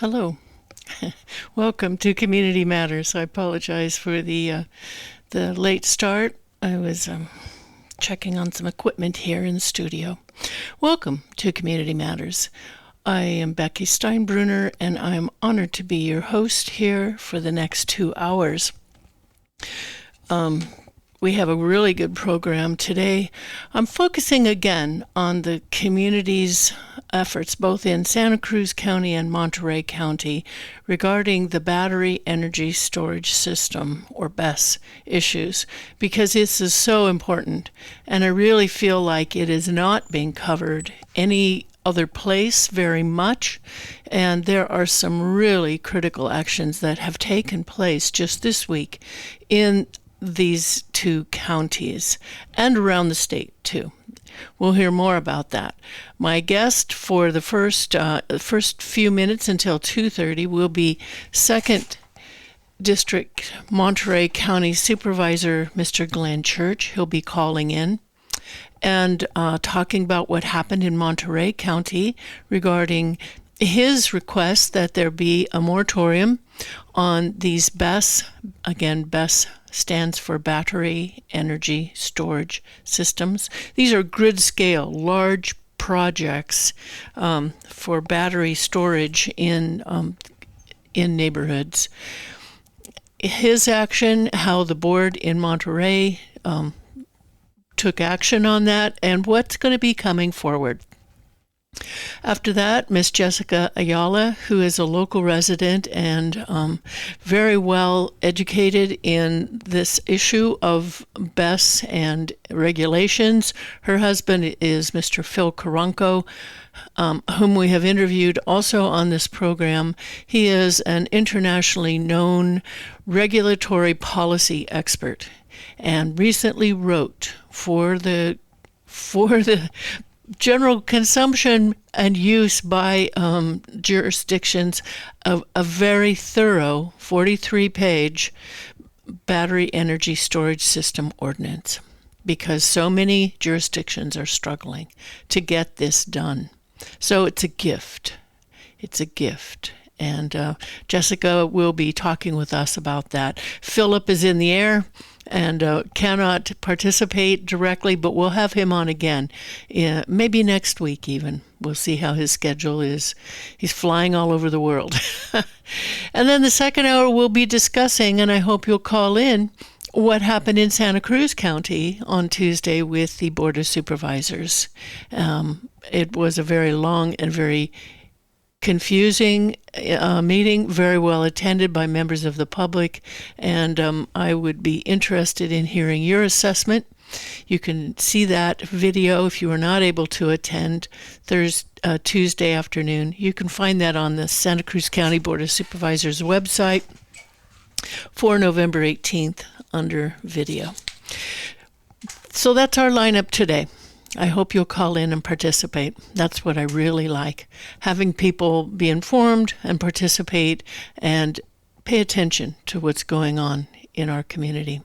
Hello. Welcome to Community Matters. I apologize for the late start. I was checking on some equipment here in the studio. Welcome to Community Matters. I am Becky Steinbrunner, and I'm honored to be your host here for the next 2 hours. We have a really good program today. I'm focusing again on the community's efforts both in Santa Cruz County and Monterey County regarding the battery energy storage system, or BESS, issues, because this is so important, and I really feel like it is not being covered any other place very much, and there are some really critical actions that have taken place just this week in these 2 counties and around the state too. We'll hear more about that. My guest for the first few minutes until 2:30 will be 2nd District Monterey County Supervisor Mr. Glenn Church. He'll be calling in and talking about what happened in Monterey County regarding his request that there be a moratorium on these BESS. Again, BESS stands for Battery Energy Storage Systems. These are grid-scale, large projects for battery storage in neighborhoods. His action, how the board in Monterey took action on that, and what's going to be coming forward. After that, Miss Jessica Ayala, who is a local resident and very well educated in this issue of BESS and regulations. Her husband is Mr. Phillip Carranco, whom we have interviewed also on this program. He is an internationally known regulatory policy expert and recently wrote for the general consumption and use by jurisdictions of a very thorough 43-page battery energy storage system ordinance, because so many jurisdictions are struggling to get this done. So it's a gift. It's a gift. And Jessica will be talking with us about that. Philip is in the air and cannot participate directly, but we'll have him on again, maybe next week even. We'll see how his schedule is. He's flying all over the world. And then the second hour we'll be discussing, and I hope you'll call in, what happened in Santa Cruz County on Tuesday with the Board of Supervisors. It was a very long and very confusing meeting, very well attended by members of the public, and I would be interested in hearing your assessment. You can see that video if you are not able to attend Tuesday afternoon. You can find that on the Santa Cruz County Board of Supervisors website for November 18th under video. So that's our lineup today. I hope you'll call in and participate. That's what I really like, having people be informed and participate and pay attention to what's going on in our community.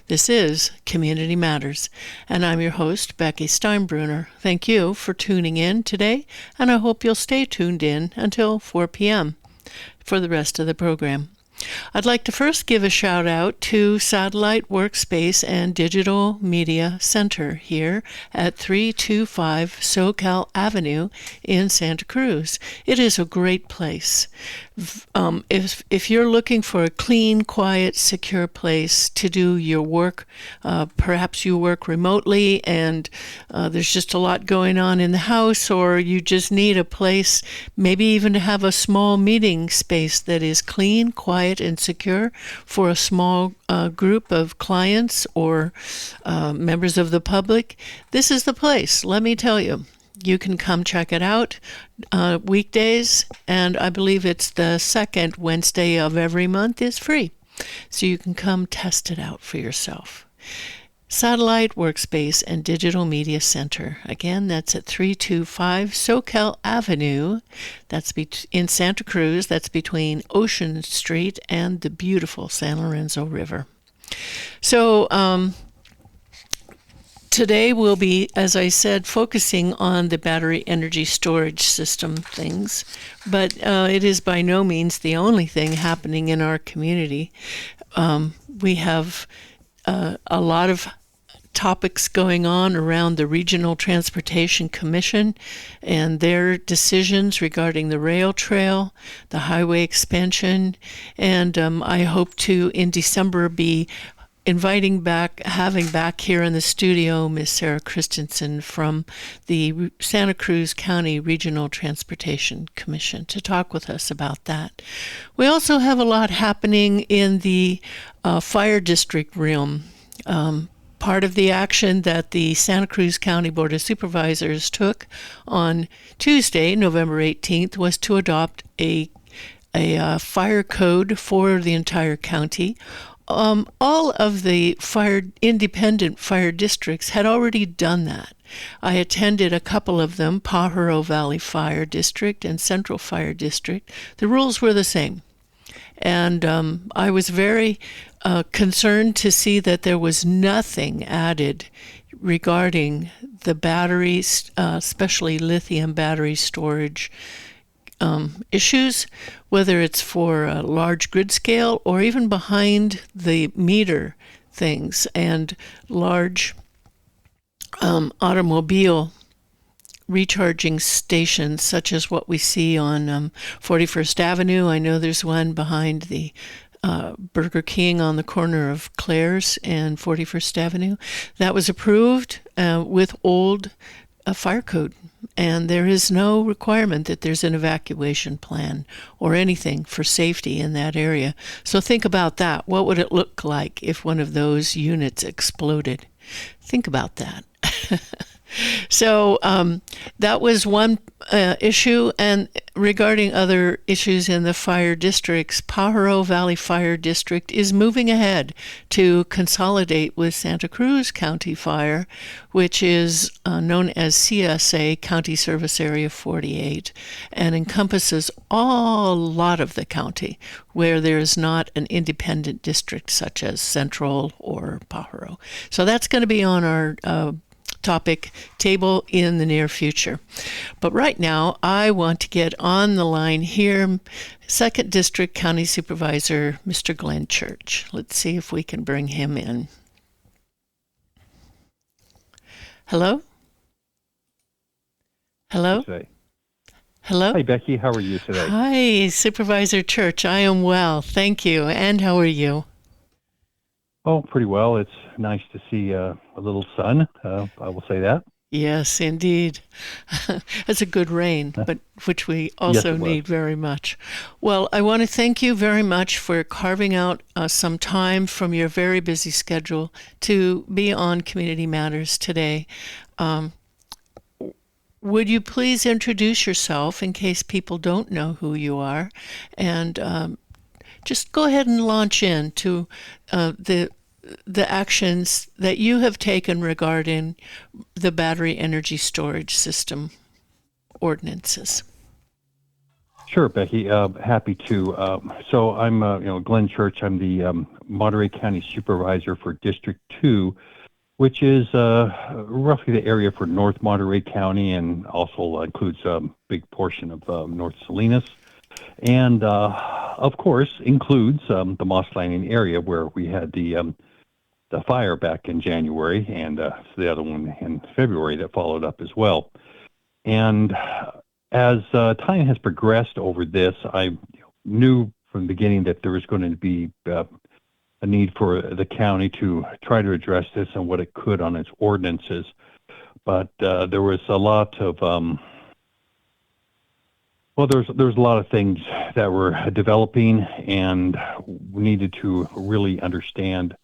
This is Community Matters, and I'm your host, Becky Steinbrunner. Thank you for tuning in today, and I hope you'll stay tuned in until 4 p.m. for the rest of the program. I'd like to first give a shout out to Satellite Workspace and Digital Media Center here at 325 SoCal Avenue in Santa Cruz. It is a great place. If you're looking for a clean, quiet, secure place to do your work, perhaps you work remotely and there's just a lot going on in the house, or you just need a place, maybe even to have a small meeting space that is clean, quiet, and secure for a small group of clients or members of the public, this is the place, let me tell you. You can come check it out weekdays, and I believe it's the second Wednesday of every month is free. So you can come test it out for yourself. Satellite Workspace and Digital Media Center. Again, that's at 325 SoCal Avenue. That's in Santa Cruz. That's between Ocean Street and the beautiful San Lorenzo River. So Today we'll be, as I said, focusing on the battery energy storage system things, but it is by no means the only thing happening in our community. We have a lot of topics going on around the Regional Transportation Commission and their decisions regarding the rail trail, the highway expansion, and I hope to, in December, be having back here in the studio Miss Sarah Christensen from the Santa Cruz County Regional Transportation Commission to talk with us about that. We also have a lot happening in the fire district realm. Part of the action that the Santa Cruz County Board of Supervisors took on Tuesday, November 18th, was to adopt a fire code for the entire county. All of the independent fire districts had already done that. I attended a couple of them, Pajaro Valley Fire District and Central Fire District. The rules were the same. And I was very concerned to see that there was nothing added regarding the batteries, especially lithium battery storage issues, whether it's for a large grid scale or even behind the meter things and large automobile recharging stations such as what we see on 41st Avenue. I know there's one behind the Burger King on the corner of Claire's and 41st Avenue. That was approved with old fire code. And there is no requirement that there's an evacuation plan or anything for safety in that area. So think about that. What would it look like if one of those units exploded? Think about that. So that was one issue. And regarding other issues in the fire districts, Pajaro Valley Fire District is moving ahead to consolidate with Santa Cruz County Fire, which is known as CSA, County Service Area 48, and encompasses a lot of the county where there is not an independent district such as Central or Pajaro. So that's going to be on our topic table in the near future. But right now, I want to get on the line here, 2nd District County Supervisor, Mr. Glenn Church. Let's see if we can bring him in. Hello? Hello? Hello? Hi, Becky. How are you today? Hi, Supervisor Church. I am well. Thank you. And how are you? Oh, pretty well. It's nice to see a little sun. I will say that. Yes, indeed. It's a good rain, but which we also need very much. Well, I want to thank you very much for carving out some time from your very busy schedule to be on Community Matters today. Would you please introduce yourself in case people don't know who you are, and just go ahead and launch into the actions that you have taken regarding the battery energy storage system ordinances. Sure, Becky. Happy to. So I'm, Glenn Church. I'm the Monterey County Supervisor for District 2, which is roughly the area for North Monterey County and also includes a big portion of North Salinas. And, of course, includes the Moss Landing area where we had the fire back in January and the other one in February that followed up as well. And as time has progressed over this, I knew from the beginning that there was going to be a need for the county to try to address this and what it could on its ordinances. But there was a lot of there's a lot of things that were developing, and we needed to really understand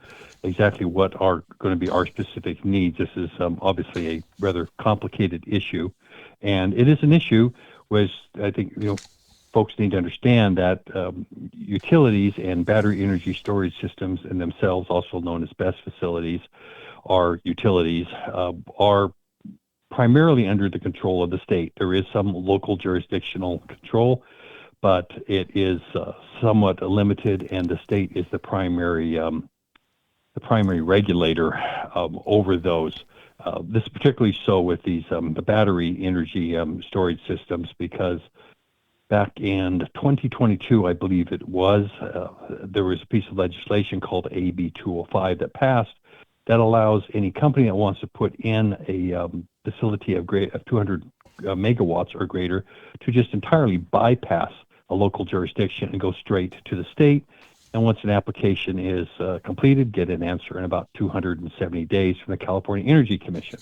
exactly what are going to be our specific needs. This is obviously a rather complicated issue, and it is an issue which I think folks need to understand that utilities and battery energy storage systems in themselves, also known as BESS facilities, are utilities, are primarily under the control of the state. There is some local jurisdictional control, but it is somewhat limited, and the state is the primary regulator over those. This is particularly so with these the battery energy storage systems, because back in 2022, I believe it was, there was a piece of legislation called AB 205 that passed that allows any company that wants to put in a facility of 200 megawatts or greater to just entirely bypass a local jurisdiction and go straight to the state. And once an application is completed, get an answer in about 270 days from the California Energy Commission.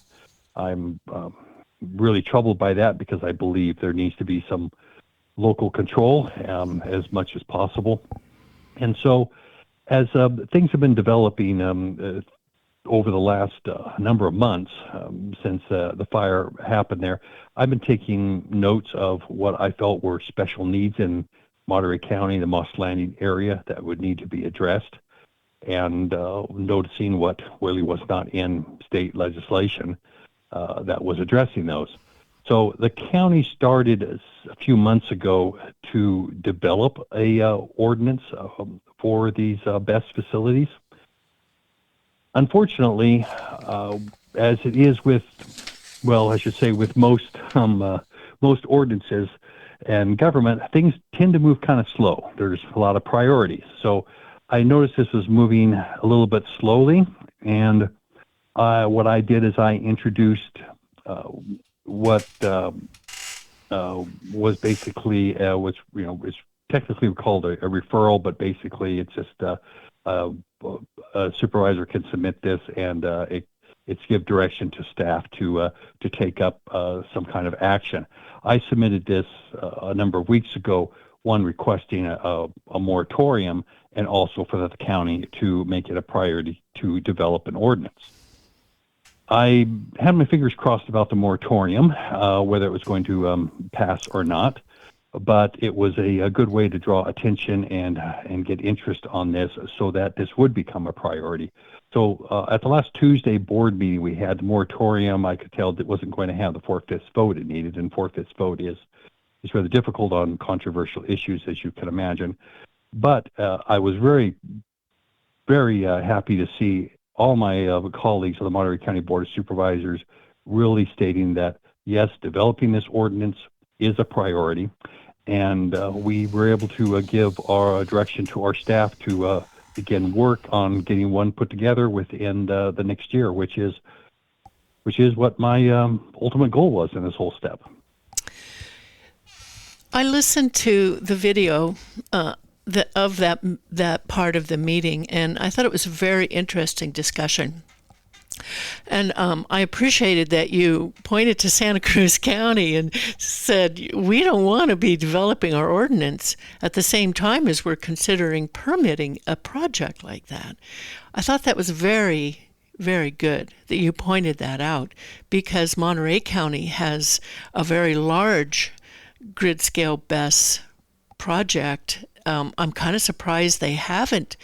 I'm really troubled by that, because I believe there needs to be some local control as much as possible. And so as things have been developing over the last number of months since the fire happened there, I've been taking notes of what I felt were special needs in Monterey County, the Moss Landing area, that would need to be addressed, and noticing what really was not in state legislation that was addressing those. So the county started a few months ago to develop a ordinance for these BESS facilities. Unfortunately, as it is with, well, I should say with most ordinances and government, things tend to move kind of slow. There's a lot of priorities. So I noticed this was moving a little bit slowly, and what I did is I introduced what was basically which is technically called a referral, but basically it's just a supervisor can submit this, and it's give direction to staff to take up some kind of action. I submitted this a number of weeks ago, one requesting a moratorium, and also for the county to make it a priority to develop an ordinance. I had my fingers crossed about the moratorium, whether it was going to pass or not, but it was a good way to draw attention and get interest on this so that this would become a priority. So at the last Tuesday board meeting we had, the moratorium, I could tell that wasn't going to have the 4/5 vote it needed, and 4/5 vote is rather difficult on controversial issues, as you can imagine. But I was very, very happy to see all my colleagues on the Monterey County Board of Supervisors really stating that, yes, developing this ordinance is a priority, and we were able to give our direction to our staff to begin work on getting one put together within the next year, which is what my ultimate goal was in this whole step. I listened to the video of that part of the meeting, and I thought it was a very interesting discussion. And I appreciated that you pointed to Santa Cruz County and said, we don't want to be developing our ordinance at the same time as we're considering permitting a project like that. I thought that was very, very good that you pointed that out, because Monterey County has a very large grid-scale BESS project. I'm kind of surprised they haven't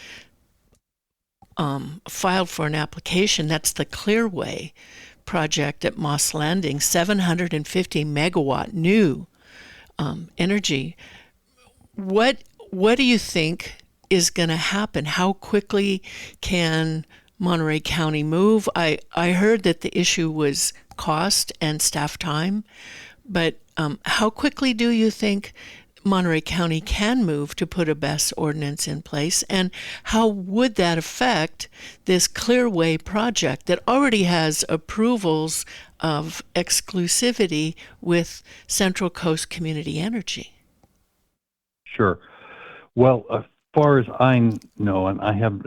filed for an application. That's the Clearway project at Moss Landing, 750 megawatt new energy. What do you think is going to happen? How quickly can Monterey County move? I heard that the issue was cost and staff time, but how quickly do you think Monterey County can move to put a BESS ordinance in place, and how would that affect this Clearway project that already has approvals of exclusivity with Central Coast Community Energy? Sure. Well, as far as I know, and I have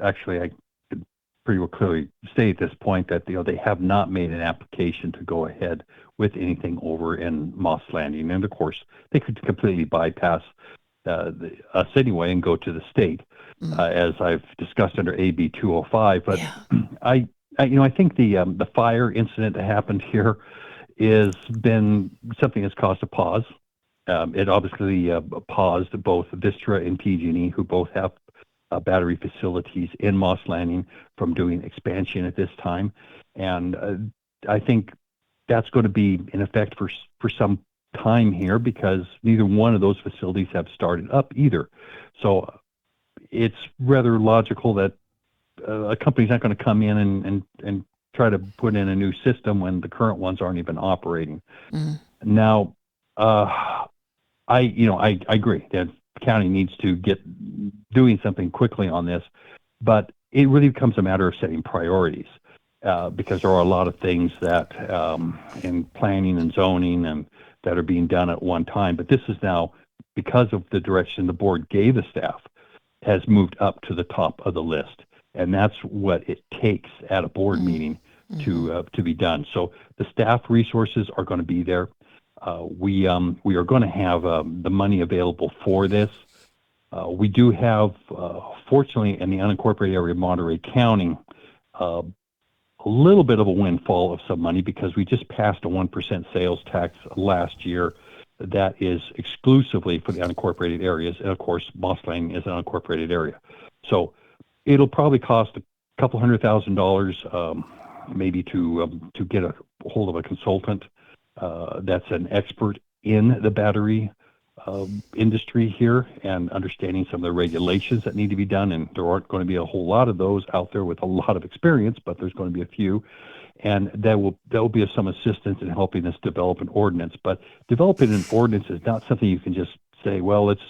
actually, I could pretty well clearly state at this point that they have not made an application to go ahead with anything over in Moss Landing, and of course they could completely bypass us anyway and go to the state, as I've discussed under AB 205. But yeah. I think the fire incident that happened here is been something that's caused a pause. It obviously paused both Vistra and PG&E, who both have battery facilities in Moss Landing, from doing expansion at this time, and I think that's going to be in effect for some time here, because neither one of those facilities have started up either. So it's rather logical that a company's not going to come in and try to put in a new system when the current ones aren't even operating. Mm. Now, I agree that the county needs to get doing something quickly on this, but it really becomes a matter of setting priorities, because there are a lot of things that in planning and zoning and that are being done at one time. But this is now, because of the direction the board gave the staff, has moved up to the top of the list, and that's what it takes at a board meeting to be done. So the staff resources are going to be there. We are going to have the money available for this. We do have, fortunately, in the unincorporated area of Monterey County, a little bit of a windfall of some money, because we just passed a 1% sales tax last year that is exclusively for the unincorporated areas. And of course, Moss Lane is an unincorporated area. So it'll probably cost a couple $100,000 maybe to get a hold of a consultant that's an expert in the battery industry here and understanding some of the regulations that need to be done. And there aren't going to be a whole lot of those out there with a lot of experience, but there's going to be a few. And that will be of some assistance in helping us develop an ordinance. But developing an ordinance is not something you can just say, well, let's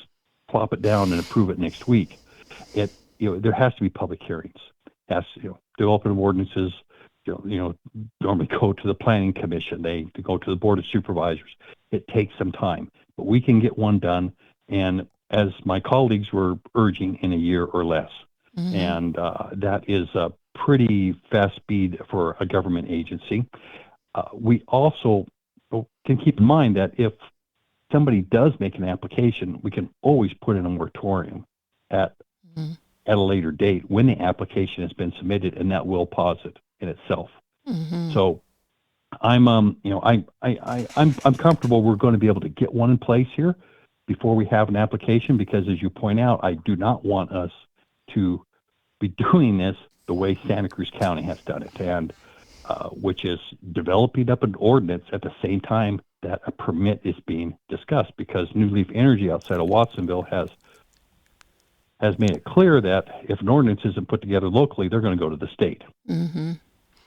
plop it down and approve it next week. There has to be public hearings. Developing ordinances, normally go to the planning commission. They go to the board of supervisors. It takes some time, but we can get one done. And as my colleagues were urging, in a year or less. Mm-hmm. And that is a pretty fast speed for a government agency. We also can keep in mind that if somebody does make an application, we can always put in a moratorium at a later date when the application has been submitted, and that will pause it in itself. Mm-hmm. So I'm comfortable we're going to be able to get one in place here before we have an application, because as you point out, I do not want us to be doing this the way Santa Cruz County has done it, and which is developing up an ordinance at the same time that a permit is being discussed, because New Leaf Energy outside of Watsonville has made it clear that if an ordinance isn't put together locally, they're going to go to the state. Mm-hmm.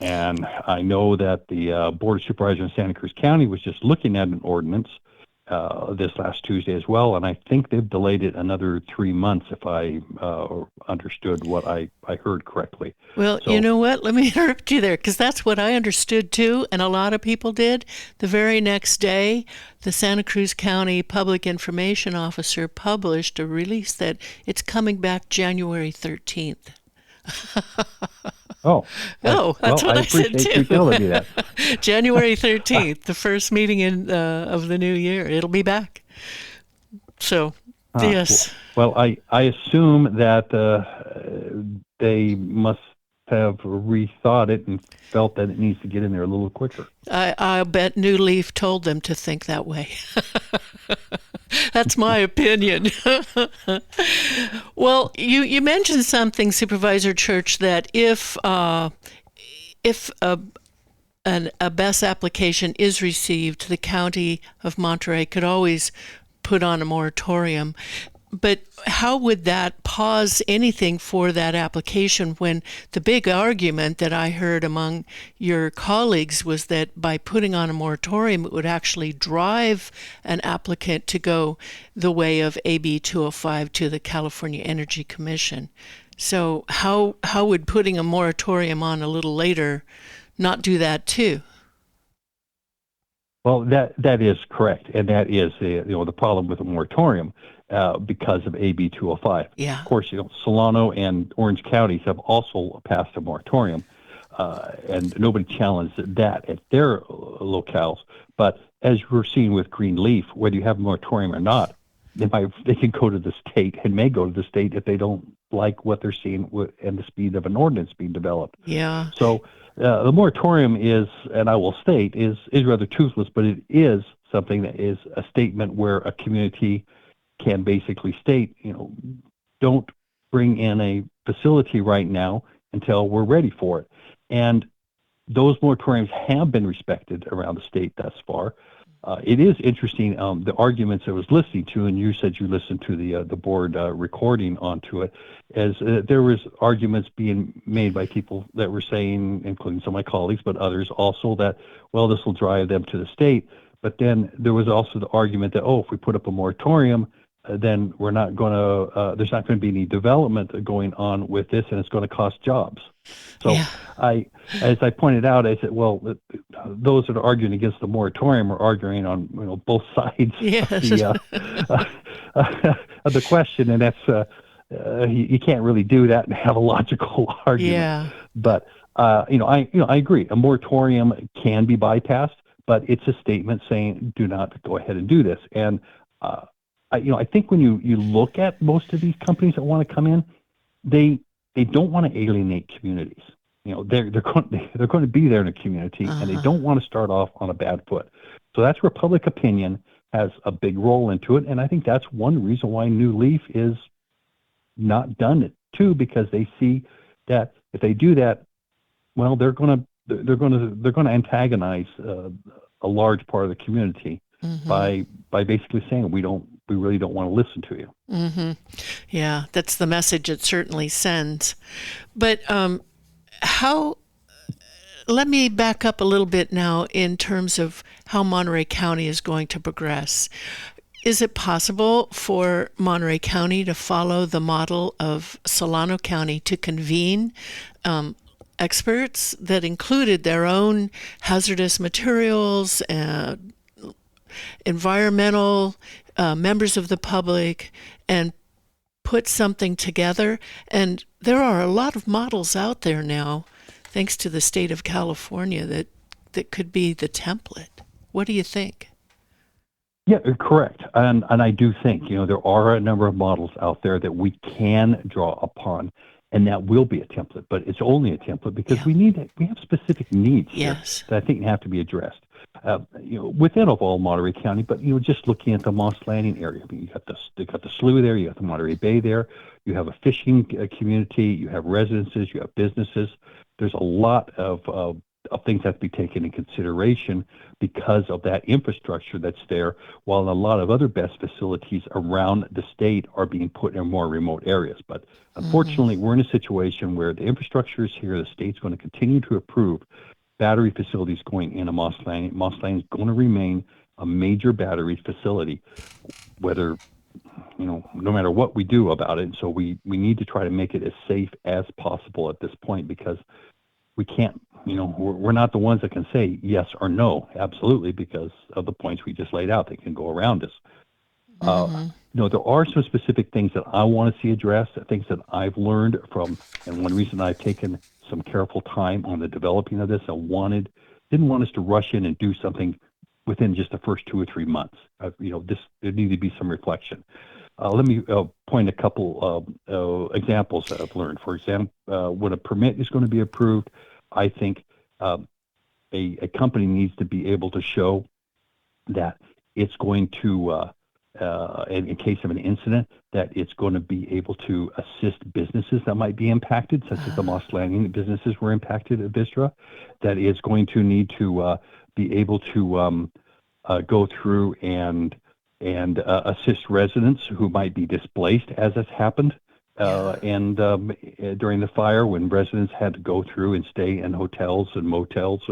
And I know that the Board of Supervisors in Santa Cruz County was just looking at an ordinance this last Tuesday as well, and I think they've delayed it another 3 months, if I understood what I heard correctly. Well, so, you know what? Let me interrupt you there, because that's what I understood too, and a lot of people did. The very next day, the Santa Cruz County Public Information Officer published a release that it's coming back January 13th. That's what I said too. You telling me that. January 13th, the first meeting of the new year. It'll be back. So, yes. Well, I assume that they must have rethought it and felt that it needs to get in there a little quicker. I bet New Leaf told them to think that way. That's my opinion. Well, you mentioned something, Supervisor Church, that if a BESS application is received, the County of Monterey could always put on a moratorium. But how would that pause anything for that application, when the big argument that I heard among your colleagues was that by putting on a moratorium, it would actually drive an applicant to go the way of AB 205 to the California Energy Commission? So how would putting a moratorium on a little later not do that too? Well, that is correct, and that is the problem with a moratorium. Because of AB 205. Yeah. Of course, Solano and Orange counties have also passed a moratorium, and nobody challenged that at their locales. But as we're seeing with Greenleaf, whether you have a moratorium or not, they can go to the state and may go to the state if they don't like what they're seeing and the speed of an ordinance being developed. Yeah. So the moratorium is, and I will state, is rather toothless, but it is something that is a statement where a community can basically state, don't bring in a facility right now until we're ready for it. And those moratoriums have been respected around the state thus far. it is interesting, the arguments I was listening to, and you said you listened to the board recording onto it, as there was arguments being made by people that were saying, including some of my colleagues, but others also, that, well, this will drive them to the state. But then there was also the argument that, if we put up a moratorium, then we're not going to, there's not going to be any development going on with this, and it's going to cost jobs. So Yeah. as I pointed out, I said, well, those that are arguing against the moratorium are arguing on both sides Yes. of the question, and that's you can't really do that and have a logical argument. Yeah. But I agree. A moratorium can be bypassed, but it's a statement saying do not go ahead and do this. And I think when you look at most of these companies that want to come in, they don't want to alienate communities. They're going to be there in a community, and they don't want to start off on a bad foot. So that's where public opinion has a big role into it, and I think that's one reason why New Leaf is not done it too, because they see that if they do that, well, they're going to antagonize a large part of the community by basically saying we really don't want to listen to you. Mm-hmm. Yeah, that's the message it certainly sends. But let me back up a little bit now in terms of how Monterey County is going to progress. Is it possible for Monterey County to follow the model of Solano County to convene experts that included their own hazardous materials, environmental, members of the public, and put something together? And there are a lot of models out there now, thanks to the state of California, that could be the template. What do you think? Yeah, correct. And I do think, there are a number of models out there that we can draw upon, and that will be a template, but it's only a template because we have specific needs here that I think have to be addressed. Within of all Monterey County, but just looking at the Moss Landing area, you got the slough there, you got the Monterey Bay there, you have a fishing community, you have residences, you have businesses. There's a lot of things that have to be taken into consideration because of that infrastructure that's there, while a lot of other BESS facilities around the state are being put in more remote areas. But unfortunately, we're in a situation where the infrastructure is here. The state's going to continue to approve battery facilities going into Moss Landing. Moss Landing is going to remain a major battery facility, whether, no matter what we do about it. So we need to try to make it as safe as possible at this point, because we can't, we're not the ones that can say yes or no, absolutely, because of the points we just laid out. They can go around us. There are some specific things that I want to see addressed, things that I've learned from, and one reason I've taken some careful time on the developing of this, didn't want us to rush in and do something within just the first 2 or 3 months. There needed to be some reflection. Let me point a couple examples that I've learned. For example, when a permit is going to be approved, I think a company needs to be able to show that it's going to, in case of an incident, that it's going to be able to assist businesses that might be impacted, such as the Moss Landing businesses were impacted at Vistra, that is going to need to be able to go through and assist residents who might be displaced, as has happened. And during the fire, when residents had to go through and stay in hotels and motels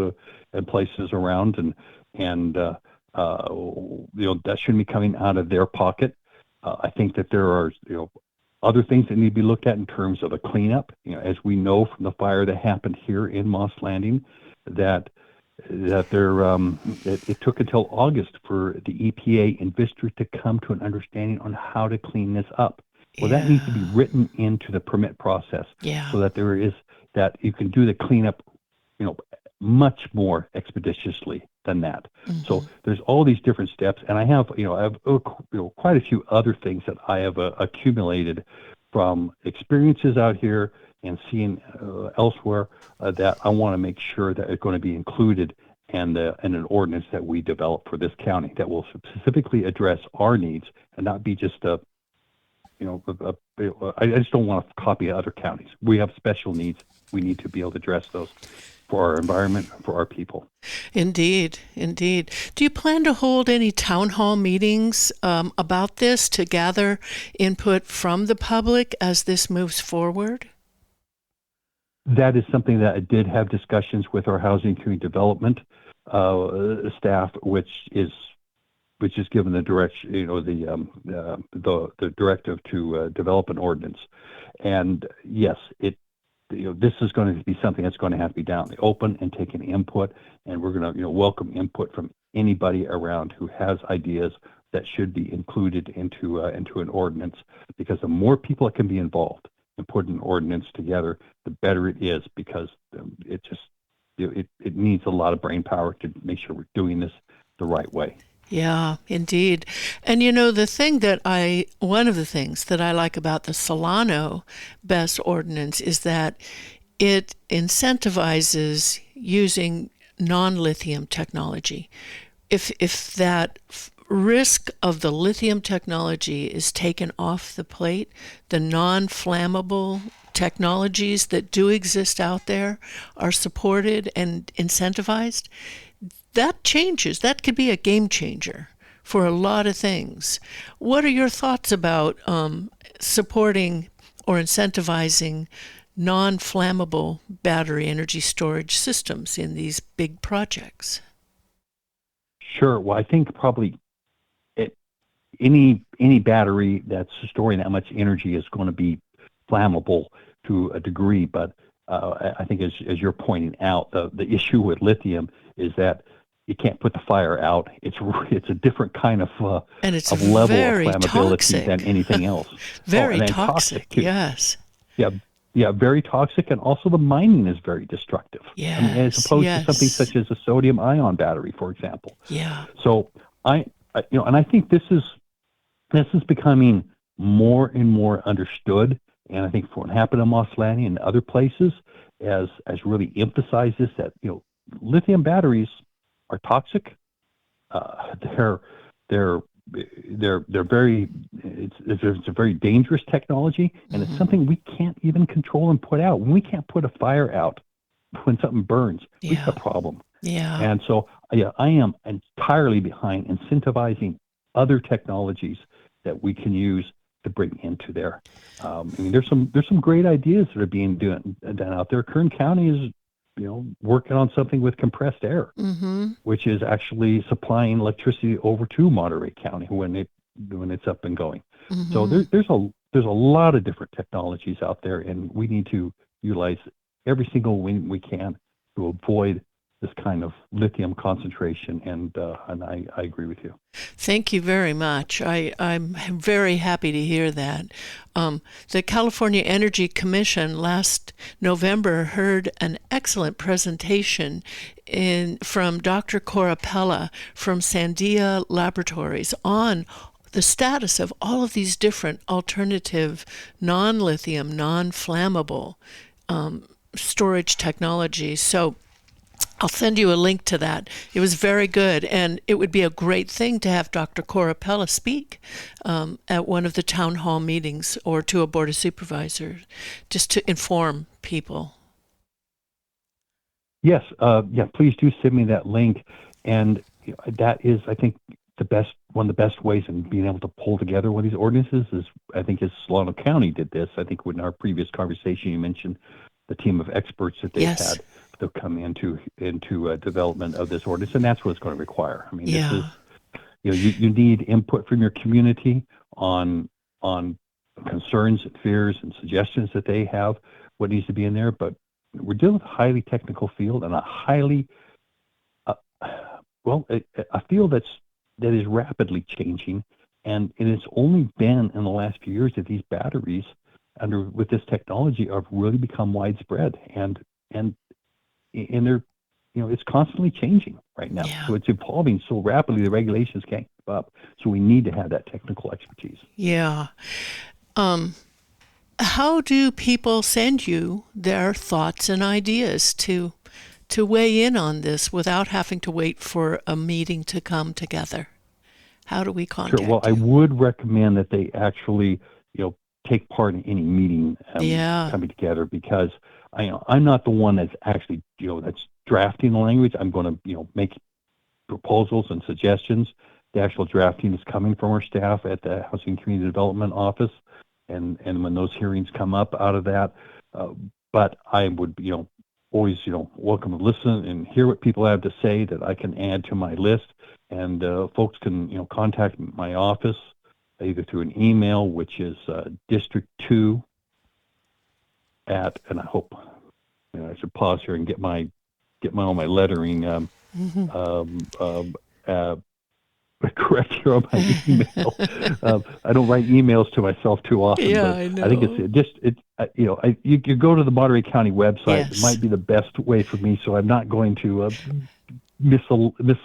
and places around, and that shouldn't be coming out of their pocket. I think that there are other things that need to be looked at in terms of a cleanup. As we know from the fire that happened here in Moss Landing, that it took until August for the EPA and Vistra to come to an understanding on how to clean this up. Well, that needs to be written into the permit process, so that you can do the cleanup, much more expeditiously than that. So there's all these different steps, and I have quite a few other things that I have accumulated from experiences out here and seeing elsewhere that I want to make sure that are going to be included in an ordinance that we develop for this county that will specifically address our needs and not be just I just don't want to copy other counties. We have special needs. We need to be able to address those. for our environment, for our people. Indeed, indeed. Do you plan to hold any town hall meetings about this to gather input from the public as this moves forward? That is something that I did have discussions with our housing community development staff, which is given the direction, the directive to develop an ordinance. And yes, this is going to be something that's going to have to be down in the open and taking input, and we're going to welcome input from anybody around who has ideas that should be included into an ordinance, because the more people that can be involved and put an ordinance together, the better it is, because it needs a lot of brain power to make sure we're doing this the right way. Yeah, indeed. And one of the things that I like about the Solano BESS Ordinance is that it incentivizes using non-lithium technology. If that risk of the lithium technology is taken off the plate, the non-flammable technologies that do exist out there are supported and incentivized, that changes. That could be a game changer for a lot of things. What are your thoughts about supporting or incentivizing non-flammable battery energy storage systems in these big projects? Sure. Well, I think probably any battery that's storing that much energy is going to be flammable to a degree, but I think as you're pointing out, the issue with lithium is that you can't put the fire out. It's a different kind of and it's level of flammability toxic. than anything else. Very toxic too. Yes. Yeah, very toxic, and also the mining is very destructive. Yes. As opposed to something such as a sodium ion battery, for example. Yeah. So and I think this is becoming more and more understood, and I think for what happened in Moss Landing and other places as really emphasizes that lithium batteries are toxic. They're very it's a very dangerous technology, and it's something we can't even control and put out. When we can't put a fire out, when something burns, we have a problem. Yeah. And so I am entirely behind incentivizing other technologies that we can use to bring into there. There's some great ideas that are being done out there. Kern County is working on something with compressed air, which is actually supplying electricity over to Monterey County when it's up and going. So there's a lot of different technologies out there, and we need to utilize every single one we can to avoid this kind of lithium concentration, and I agree with you. Thank you very much. I'm very happy to hear that. The California Energy Commission last November heard an excellent presentation from Dr. Corapella from Sandia Laboratories on the status of all of these different alternative non-lithium, non-flammable storage technologies. So I'll send you a link to that. It was very good, and it would be a great thing to have Dr. Corapella speak at one of the town hall meetings or to a board of supervisors, just to inform people. Yes, please do send me that link, and that is, I think, one of the best ways in being able to pull together one of these ordinances is, I think, as Solano County did this. I think in our previous conversation you mentioned the team of experts that they had to come into development of this ordinance, and that's what it's going to require. This is, you need input from your community on concerns and fears and suggestions that they have, what needs to be in there. But we're dealing with a highly technical field and a highly a field that is rapidly changing, and it's only been in the last few years that these batteries with this technology have really become widespread, and they're it's constantly changing right now. So it's evolving so rapidly the regulations can't keep up, so we need to have that technical expertise. How do people send you their thoughts and ideas to weigh in on this without having to wait for a meeting to come together? How do we contact you? I would recommend that they actually take part in any meeting coming together, because I'm not the one that's actually, that's drafting the language. I'm going to, make proposals and suggestions. The actual drafting is coming from our staff at the Housing and Community Development Office, and when those hearings come up out of that, but I would, always, welcome to listen and hear what people have to say that I can add to my list, and folks can, contact my office either through an email, which is district2 at, and I hope, I should pause here and get all my lettering. Correct here on my email. I don't write emails to myself too often. Yeah, but I know. I think you go to the Monterey County website. Yes. It might be the best way for me, so I'm not going to miss a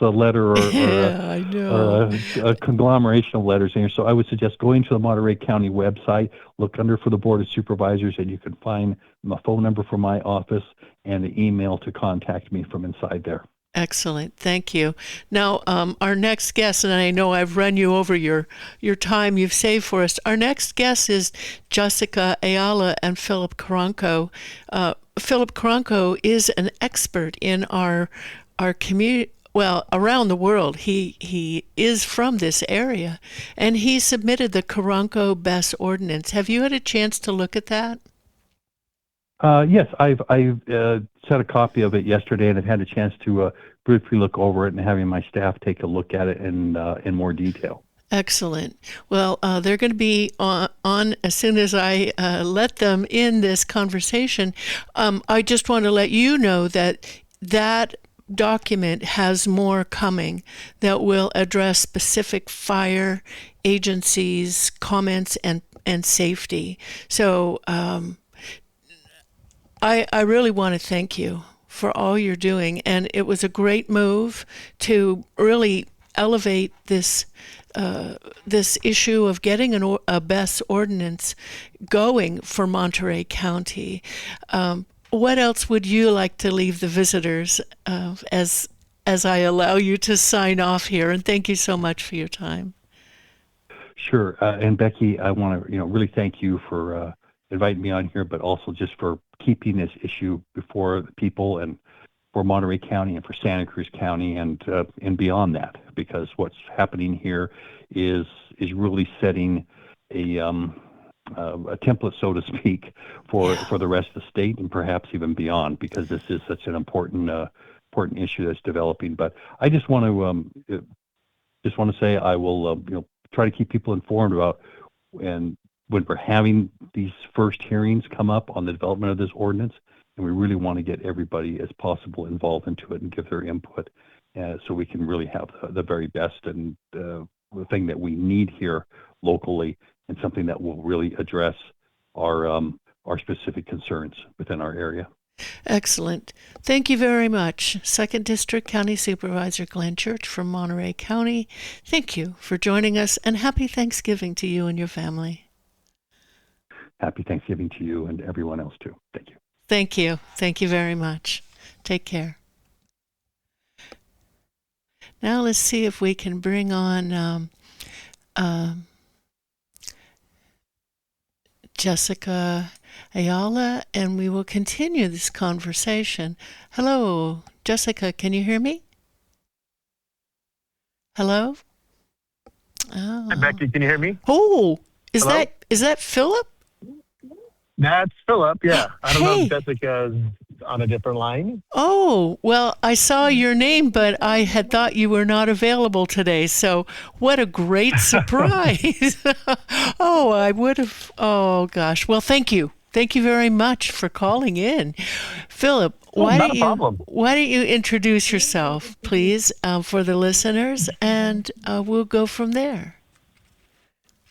letter or I know. a conglomeration of letters in here. So I would suggest going to the Monterey County website, look under for the Board of Supervisors, and you can find my phone number for my office and the email to contact me from inside there. Excellent. Thank you. Now, our next guest, and I know I've run you over your time you've saved for us. Our next guest is Jessica Ayala and Phillip Carranco. Phillip Carranco is an expert in our community, well, around the world. He is from this area, and he submitted the Carranco BESS Ordinance. Have you had a chance to look at that? Yes, I've set a copy of it yesterday, and I've had a chance to briefly look over it and having my staff take a look at it in more detail. Excellent. Well, they're going to be on as soon as I let them in this conversation. I just want to let you know that document has more coming that will address specific fire agencies' comments and safety. So I really want to thank you for all you're doing, and it was a great move to really elevate this issue of getting a BESS ordinance going for Monterey County. What else would you like to leave the visitors as I allow you to sign off here? And thank you so much for your time. Sure. And Becky, I want to really thank you for inviting me on here, but also just for keeping this issue before the people and for Monterey County and for Santa Cruz County and beyond that, because what's happening here is really setting a template, so to speak, for the rest of the state and perhaps even beyond, because this is such an important issue that's developing. But I just want to say I will try to keep people informed about, and when we're having these first hearings come up on the development of this ordinance, and we really want to get everybody as possible involved into it and give their input, so we can really have the very best and the thing that we need here locally, and something that will really address our specific concerns within our area. Excellent. Thank you very much. 2nd District County Supervisor Glenn Church from Monterey County. Thank you for joining us, and happy Thanksgiving to you and your family. Happy Thanksgiving to you and everyone else too. Thank you. Thank you. Thank you very much. Take care. Now let's see if we can bring on Jessica Ayala, and we will continue this conversation. Hello, Jessica, can you hear me? Hello? Oh. Hi, Becky, can you hear me? Oh, is Hello? that Phillip? That's Phillip, yeah. I don't know Hey. if Jessica's on a different line. Oh, well, I saw your name, but I had thought you were not available today. So what a great surprise. Oh, I would have. Oh, gosh. Well, thank you. Thank you very much for calling in. Phillip, why not a problem. don't you introduce yourself, please, for the listeners, and we'll go from there.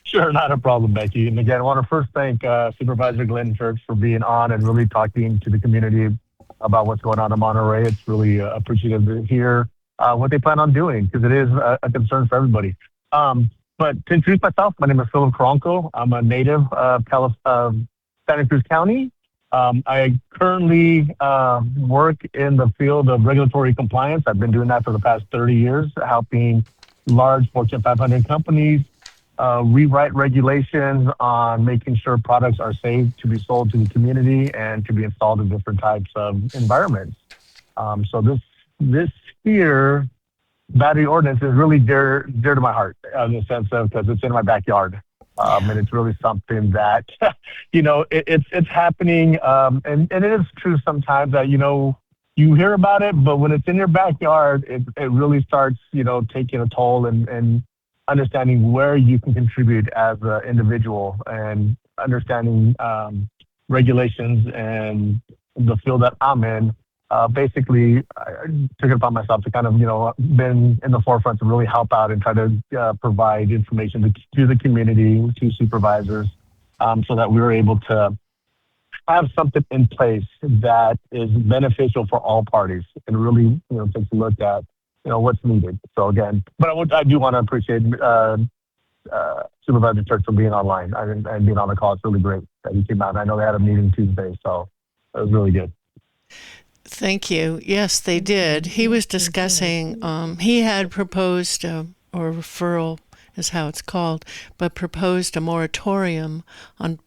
Sure, not a problem, Becky. And again, I want to first thank Supervisor Glenn Church for being on and really talking to the community about what's going on in Monterey. It's really appreciative to hear what they plan on doing, because it is a concern for everybody. But to introduce myself, my name is Phillip Carranco. I'm a native of Santa Cruz County. I currently work in the field of regulatory compliance. I've been doing that for the past 30 years, helping large Fortune 500 companies rewrite regulations on making sure products are safe to be sold to the community and to be installed in different types of environments. So this here battery ordinance is really dear to my heart in the sense of because it's in my backyard. And it's really something that, it's happening. And it is true sometimes that, you hear about it, but when it's in your backyard, it really starts, taking a toll and understanding where you can contribute as an individual and understanding regulations and the field that I'm in. Basically, I took it upon myself to kind of, been in the forefront to really help out and try to provide information to the community, to supervisors, so that we were able to have something in place that is beneficial for all parties and really, takes a look at, what's needed. So again, but I do want to appreciate Supervisor Church for being online and being on the call. It's really great that he came out. I know they had a meeting Tuesday, so it was really good. Thank you. Yes, they did. He was discussing, he had proposed, or referral is how it's called, but proposed a moratorium on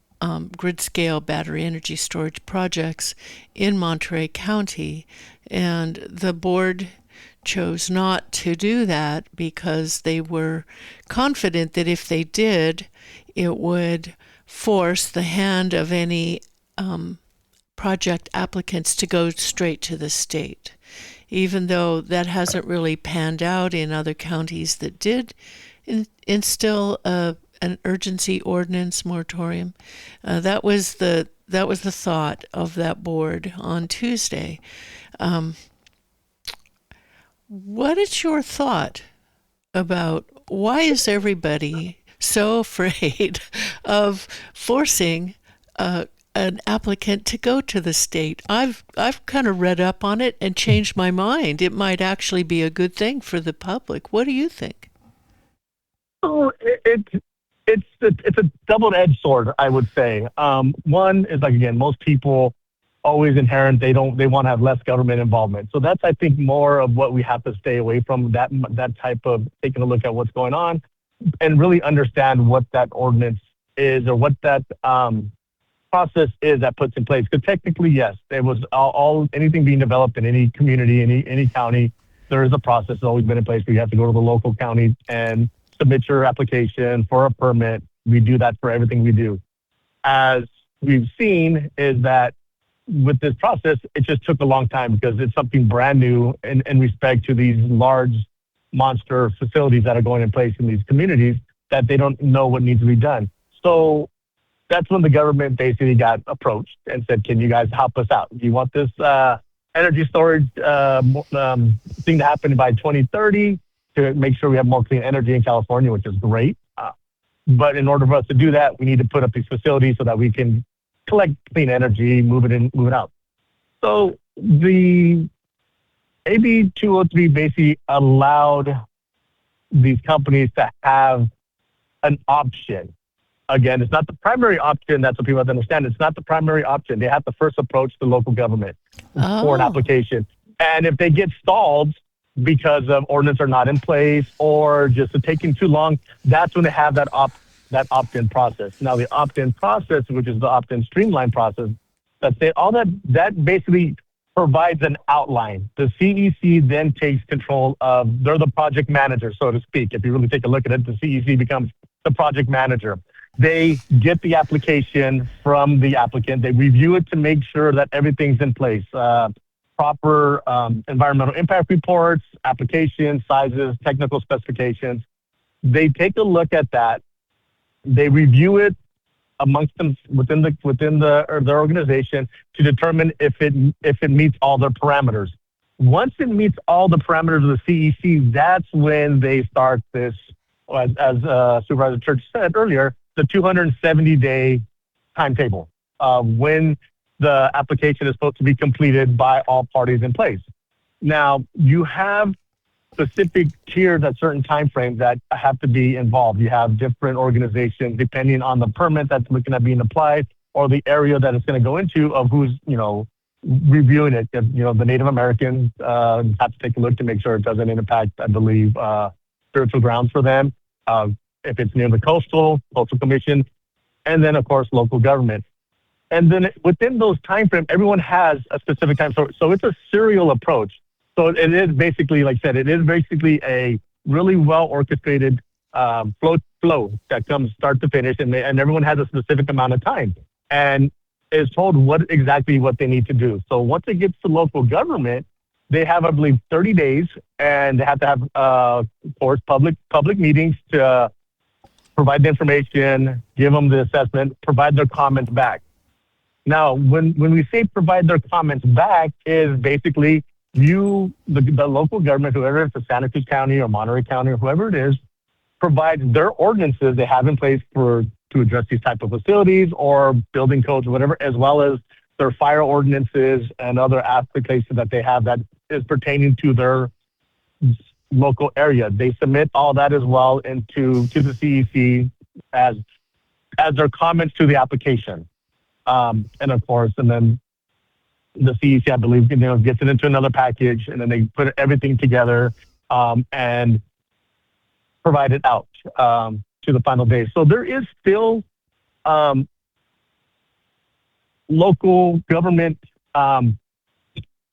grid-scale battery energy storage projects in Monterey County. And the board chose not to do that because they were confident that if they did, it would force the hand of any project applicants to go straight to the state, even though that hasn't really panned out in other counties that did instill an urgency ordinance moratorium. That was the thought of that board on Tuesday. What is your thought about why is everybody so afraid of forcing an applicant to go to the state? I've kind of read up on it and changed my mind. It might actually be a good thing for the public. What do you think? Oh, it's a double-edged sword, I would say. One is like, again, most people always inherent they want to have less government involvement. So that's, I think, more of what we have to stay away from, that type of taking a look at what's going on and really understand what that ordinance is or what that process is that puts in place. Because technically, yes, there was anything being developed in any community, any county, there is a process that's always been in place where you have to go to the local county and submit your application for a permit. We do that for everything we do. As we've seen is that with this process, it just took a long time because it's something brand new in respect to these large monster facilities that are going in place in these communities that they don't know what needs to be done. So that's when the government basically got approached and said, can you guys help us out? Do you want this energy storage thing to happen by 2030 to make sure we have more clean energy in California, which is great. But in order for us to do that, we need to put up these facilities so that we can collect clean energy, move it in, move it out. So the AB 203 basically allowed these companies to have an option. Again, it's not the primary option. That's what people have to understand. It's not the primary option. They have to first approach the local government for an application. And if they get stalled because of ordinance are not in place or just taking too long, that's when they have that opt-in process. Now, the opt-in process, which is the opt-in streamline process, that basically provides an outline. The CEC then takes control of, they're the project manager, so to speak. If you really take a look at it, the CEC becomes the project manager. They get the application from the applicant. They review it to make sure that everything's in place. Proper environmental impact reports, application sizes, technical specifications. They take a look at that. They review it amongst them within their organization to determine if it meets all their parameters. Once it meets all the parameters of the CEC, that's when they start this, as Supervisor Church said earlier, the 270-day timetable when the application is supposed to be completed by all parties in place. Now, you have specific tiers at certain timeframes that have to be involved. You have different organizations, depending on the permit that's looking at being applied or the area that it's going to go into of who's, reviewing it. The Native Americans have to take a look to make sure it doesn't impact, I believe, spiritual grounds for them. if it's near the coastal commission, and then of course local government. And then within those time frame, everyone has a specific time. So it's a serial approach. So it is basically, like I said, it is basically a really well orchestrated flow that comes start to finish, and everyone has a specific amount of time and is told what they need to do. So once it gets to local government, they have, I believe, 30 days, and they have to have, of course, public meetings to provide the information, give them the assessment, provide their comments back. Now, when we say provide their comments back, is basically the local government, whoever it's the Santa Cruz County or Monterey County or whoever it is, provides their ordinances they have in place to address these type of facilities or building codes or whatever, as well as their fire ordinances and other applications that they have that is pertaining to their local area. They submit all that as well to the CEC as their comments to the application. And of course, and then the CEC, I believe, gets it into another package, and then they put everything together and provide it out to the final day. So there is still local government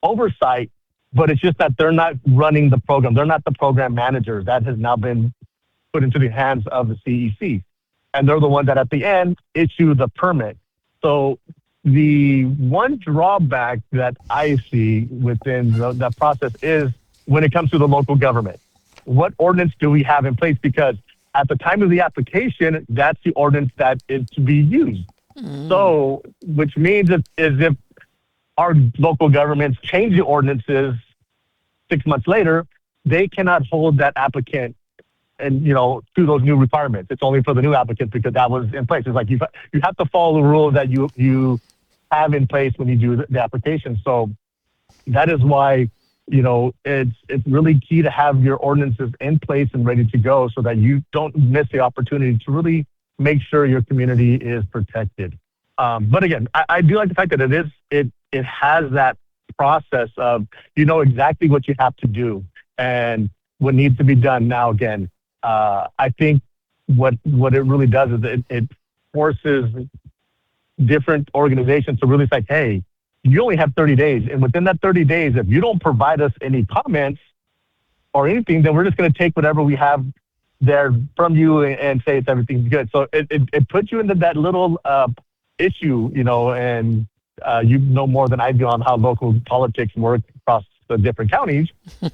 oversight, but it's just that they're not running the program. They're not the program managers. That has now been put into the hands of the CEC. And they're the ones that at the end issue the permit. So the one drawback that I see within that process is when it comes to the local government. What ordinance do we have in place? Because at the time of the application, that's the ordinance that is to be used. So, which means if our local governments change the ordinances 6 months later, they cannot hold that applicant and to those new requirements. It's only for the new applicants because that was in place. It's like you have to follow the rules that you have in place when you do the application. So that is why it's really key to have your ordinances in place and ready to go so that you don't miss the opportunity to really make sure your community is protected. But again, I do like the fact that it has that process of exactly what you have to do and what needs to be done. Now again, I think what it really does is it forces different organizations to really say, hey, you only have 30 days. And within that 30 days, if you don't provide us any comments or anything, then we're just going to take whatever we have there from you and say everything's good. So it puts you into that little issue, and you know more than I do on how local politics work across the different counties.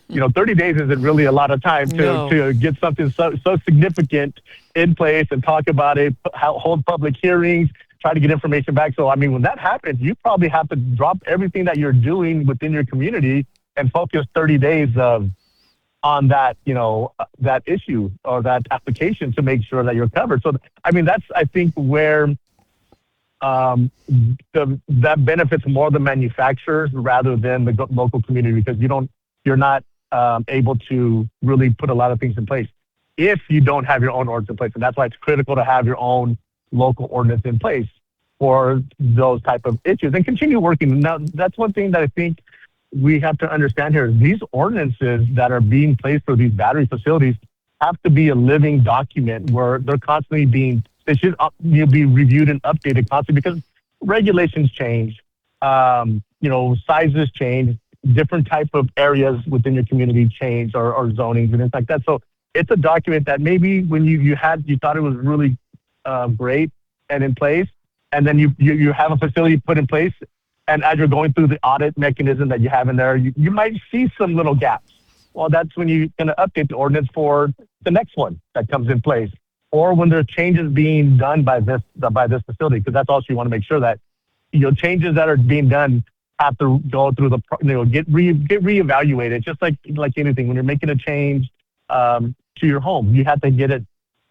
30 days isn't really a lot of time to get something so significant in place and talk about it, hold public hearings, try to get information back. So, I mean, when that happens, you probably have to drop everything that you're doing within your community and focus 30 days on that, that issue or that application to make sure that you're covered. So, I mean, that's, I think, where that benefits more the manufacturers rather than the local community, because you're not able to really put a lot of things in place if you don't have your own ordinance in place. And that's why it's critical to have your own local ordinance in place for those type of issues and continue working. Now, that's one thing that I think we have to understand here. These ordinances that are being placed for these battery facilities have to be a living document where they're constantly they should be reviewed and updated constantly because regulations change, sizes change, different type of areas within your community change or zonings and things like that. So it's a document that maybe when you thought it was really great and in place, and then you have a facility put in place, and as you're going through the audit mechanism that you have in there, you might see some little gaps. Well, that's when you're going to update the ordinance for the next one that comes in place, or when there's changes being done by this facility, because that's also you want to make sure that changes that are being done have to go through get reevaluated. Just like anything, when you're making a change to your home, you have to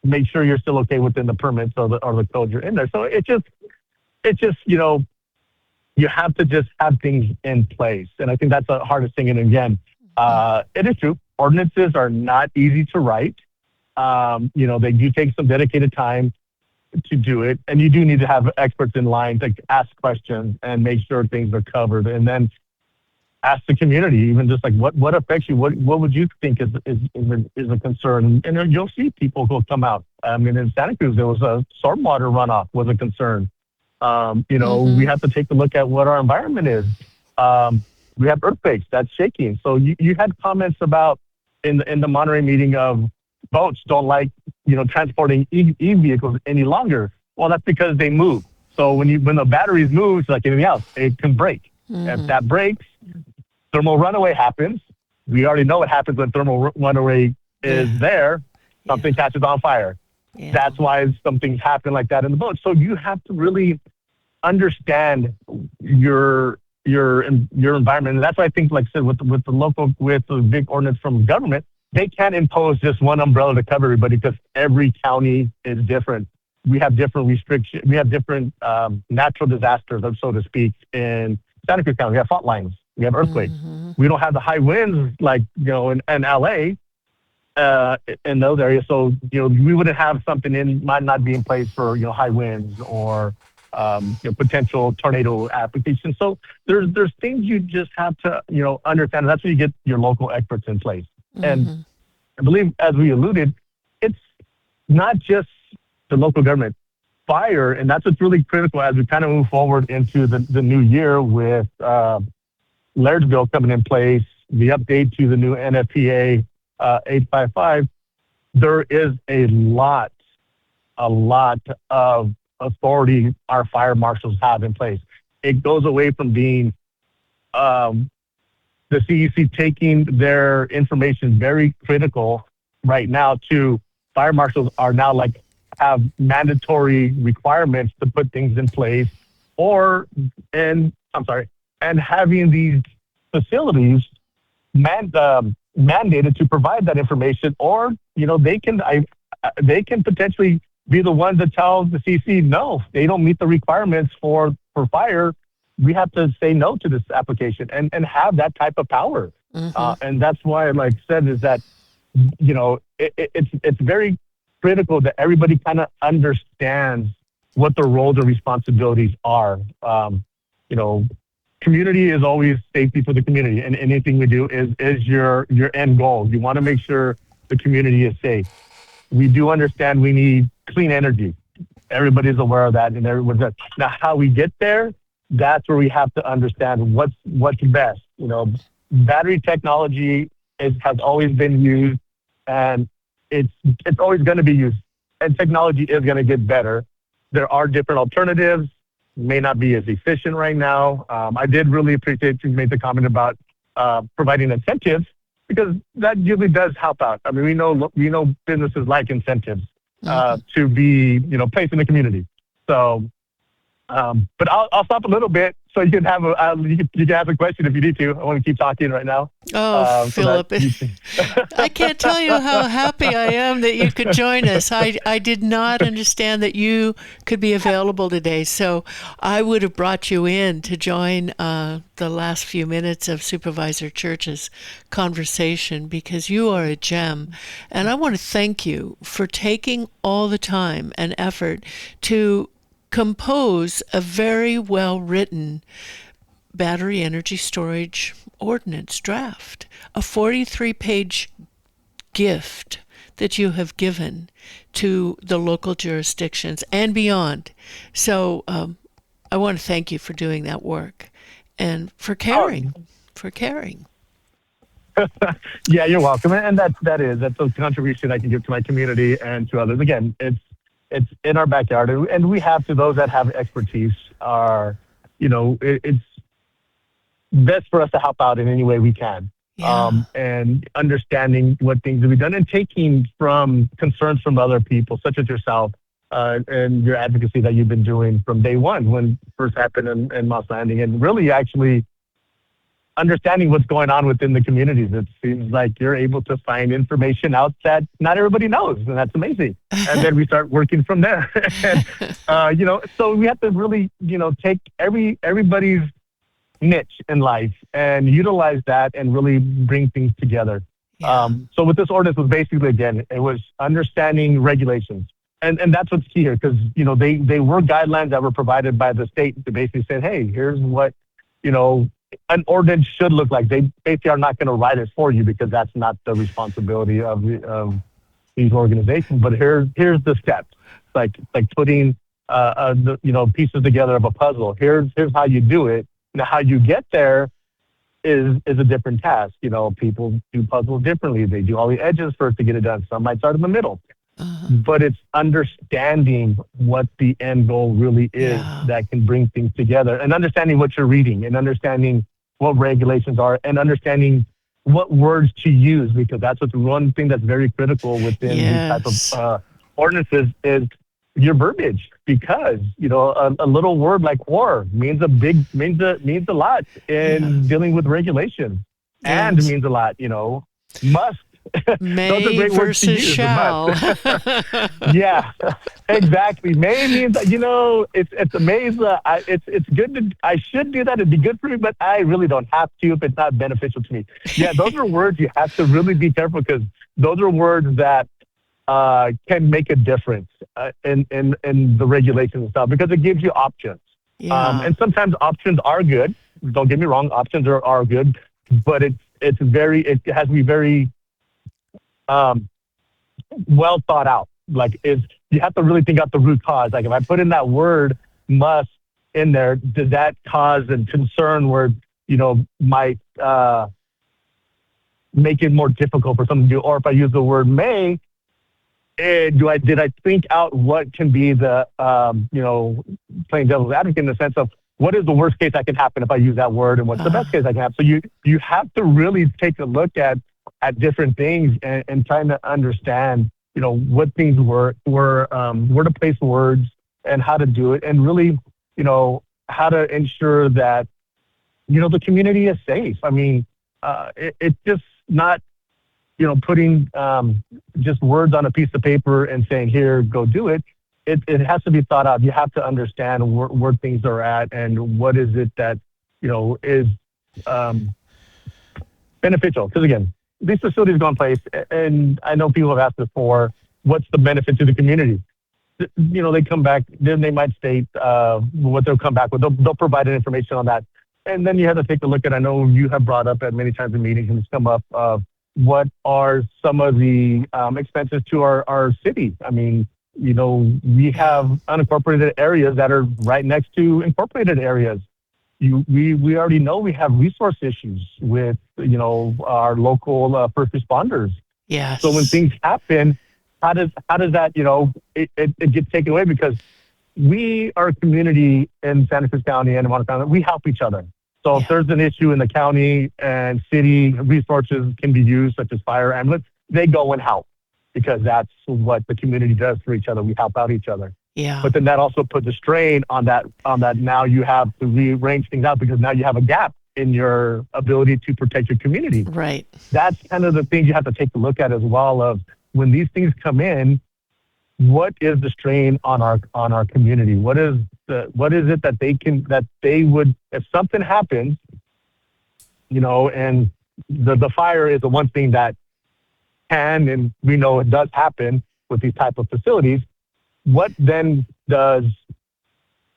make sure you're still okay within the permits or the code you're in there. So it's just you have to just have things in place, and I think that's the hardest thing. And again, it is true. Ordinances are not easy to write. They do take some dedicated time to do it, and you do need to have experts in line to ask questions and make sure things are covered, and then ask the community, even just like what affects you, what would you think is a concern, and you'll see people who will come out I mean, in Santa Cruz, there was a stormwater runoff was a concern. We have to take a look at what our environment is. We have earthquakes that's shaking. So you had comments about in the Monterey meeting of boats don't like, transporting e-vehicles any longer. Well, that's because they move. So when the batteries move, it's like anything else, it can break. If that breaks, thermal runaway happens. We already know what happens when thermal runaway is there. Something catches on fire. Yeah. That's why something happened like that in the boat. So you have to really understand your environment. And that's why I think, like I said, with the big ordinance from government, they can't impose just one umbrella to cover everybody because every county is different. We have different restrictions. We have different natural disasters, so to speak. In Santa Cruz County, we have fault lines. We have earthquakes. We don't have the high winds like, in LA in those areas. So, we wouldn't have something might not be in place for, high winds or potential tornado applications. So there's things you just have to, understand. And that's where you get your local experts in place. And I believe, as we alluded, it's not just the local government. Fire, and that's what's really critical as we kind of move forward into the new year with Laird's bill coming in place, the update to the new NFPA 855. There is a lot of authority our fire marshals have in place. It goes away from being the CEC taking their information very critical right now to fire marshals are now have mandatory requirements to put things in place and having these facilities mandated to provide that information, or they can potentially be the ones that tell the CC no, they don't meet the requirements for fire. We have to say no to this application and have that type of power. And that's why, like I said, is that it's very critical that everybody kind of understands what the roles and responsibilities are. Community is always safety for the community, and anything we do is your end goal. You want to make sure the community is safe. We do understand we need clean energy. Everybody's aware of that, and everyone's now how we get there. That's where we have to understand what's best. Battery technology has always been used, and it's always going to be used, and technology is going to get better. There are different alternatives. May not be as efficient right now. I did really appreciate you made the comment about providing incentives, because that usually does help out. I mean, we know businesses like incentives to be placed in the community. So, but I'll stop a little bit so you can have you can ask a question if you need to. I want to keep talking right now. Oh, Phillip, I can't tell you how happy I am that you could join us. I did not understand that you could be available today, so I would have brought you in to join the last few minutes of Supervisor Church's conversation, because you are a gem. And I want to thank you for taking all the time and effort to compose a very well-written battery energy storage ordinance draft, a 43-page gift that you have given to the local jurisdictions and beyond. So I want to thank you for doing that work and for caring. Yeah, you're welcome. And that's a contribution I can give to my community and to others. Again, it's in our backyard, and we have, to those that have expertise, it's best for us to help out in any way we can. Yeah. And understanding what things to be done and taking from concerns from other people, such as yourself, and your advocacy that you've been doing from day one when it first happened in Moss Landing, and really actually understanding what's going on within the communities. It seems like you're able to find information out that not everybody knows, and that's amazing. And then we start working from there. And, so we have to really, take everybody's niche in life and utilize that and really bring things together. Yeah. So with this ordinance was basically, again, it was understanding regulations. And that's what's key here, because, they were guidelines that were provided by the state to basically say, hey, here's what, an ordinance should look like. They basically are not going to write it for you, because that's not the responsibility of these organizations. But here's the steps, like putting pieces together of a puzzle. Here's how you do it. Now, how you get there is a different task. People do puzzles differently. They do all the edges first to get it done. Some might start in the middle. But it's understanding what the end goal really is that can bring things together, and understanding what you're reading, and understanding what regulations are, and understanding what words to use, because that's what's one thing that's very critical within these type of ordinances is your verbiage, because a little word like "or" means a lot in dealing with regulations, and means a lot. Must. May Those are great words to versus use, shall. Yeah, exactly. May means it's amazing. It's good. I should do that. It'd be good for me, but I really don't have to if it's not beneficial to me. Yeah, those are words you have to really be careful, because those are words that can make a difference in the regulations and stuff, because it gives you options. And sometimes options are good. Don't get me wrong, options are good, but it has to be very well thought out. Like, you have to really think out the root cause. Like, if I put in that word "must" in there, does that cause a concern where might make it more difficult for someone to do? Or if I use the word "may," did I think out what can be the playing devil's advocate in the sense of what is the worst case that can happen if I use that word, and what's the best case I can have? So you have to really take a look at different things and trying to understand, what things were where to place words and how to do it, and really, how to ensure that, the community is safe. I mean, it's just not, putting just words on a piece of paper and saying, "Here, go do it." It has to be thought out. You have to understand where things are at, and what is it that, is beneficial. Because again, these facilities go in place, and I know people have asked before, what's the benefit to the community? They come back, then they might state what they'll come back with. They'll provide information on that. And then you have to take a look at, I know you have brought up at many times in meetings, and it's come up, what are some of the expenses to our city? I mean, we have unincorporated areas that are right next to incorporated areas. We already know we have resource issues with, our local first responders. Yes. So when things happen, how does that, it gets taken away? Because we are a community in Santa Cruz County and Monterey County. We help each other. So if there's an issue in the county and city, resources can be used, such as fire, ambulance, they go and help, because that's what the community does for each other. We help out each other. Yeah. But then that also puts a strain on that. Now you have to rearrange things out, because now you have a gap in your ability to protect your community. Right. That's kind of the thing you have to take a look at as well, of when these things come in, what is the strain on our community? What is it that they would, if something happens, and the fire is the one thing that can, and we know it does happen with these type of facilities, what then does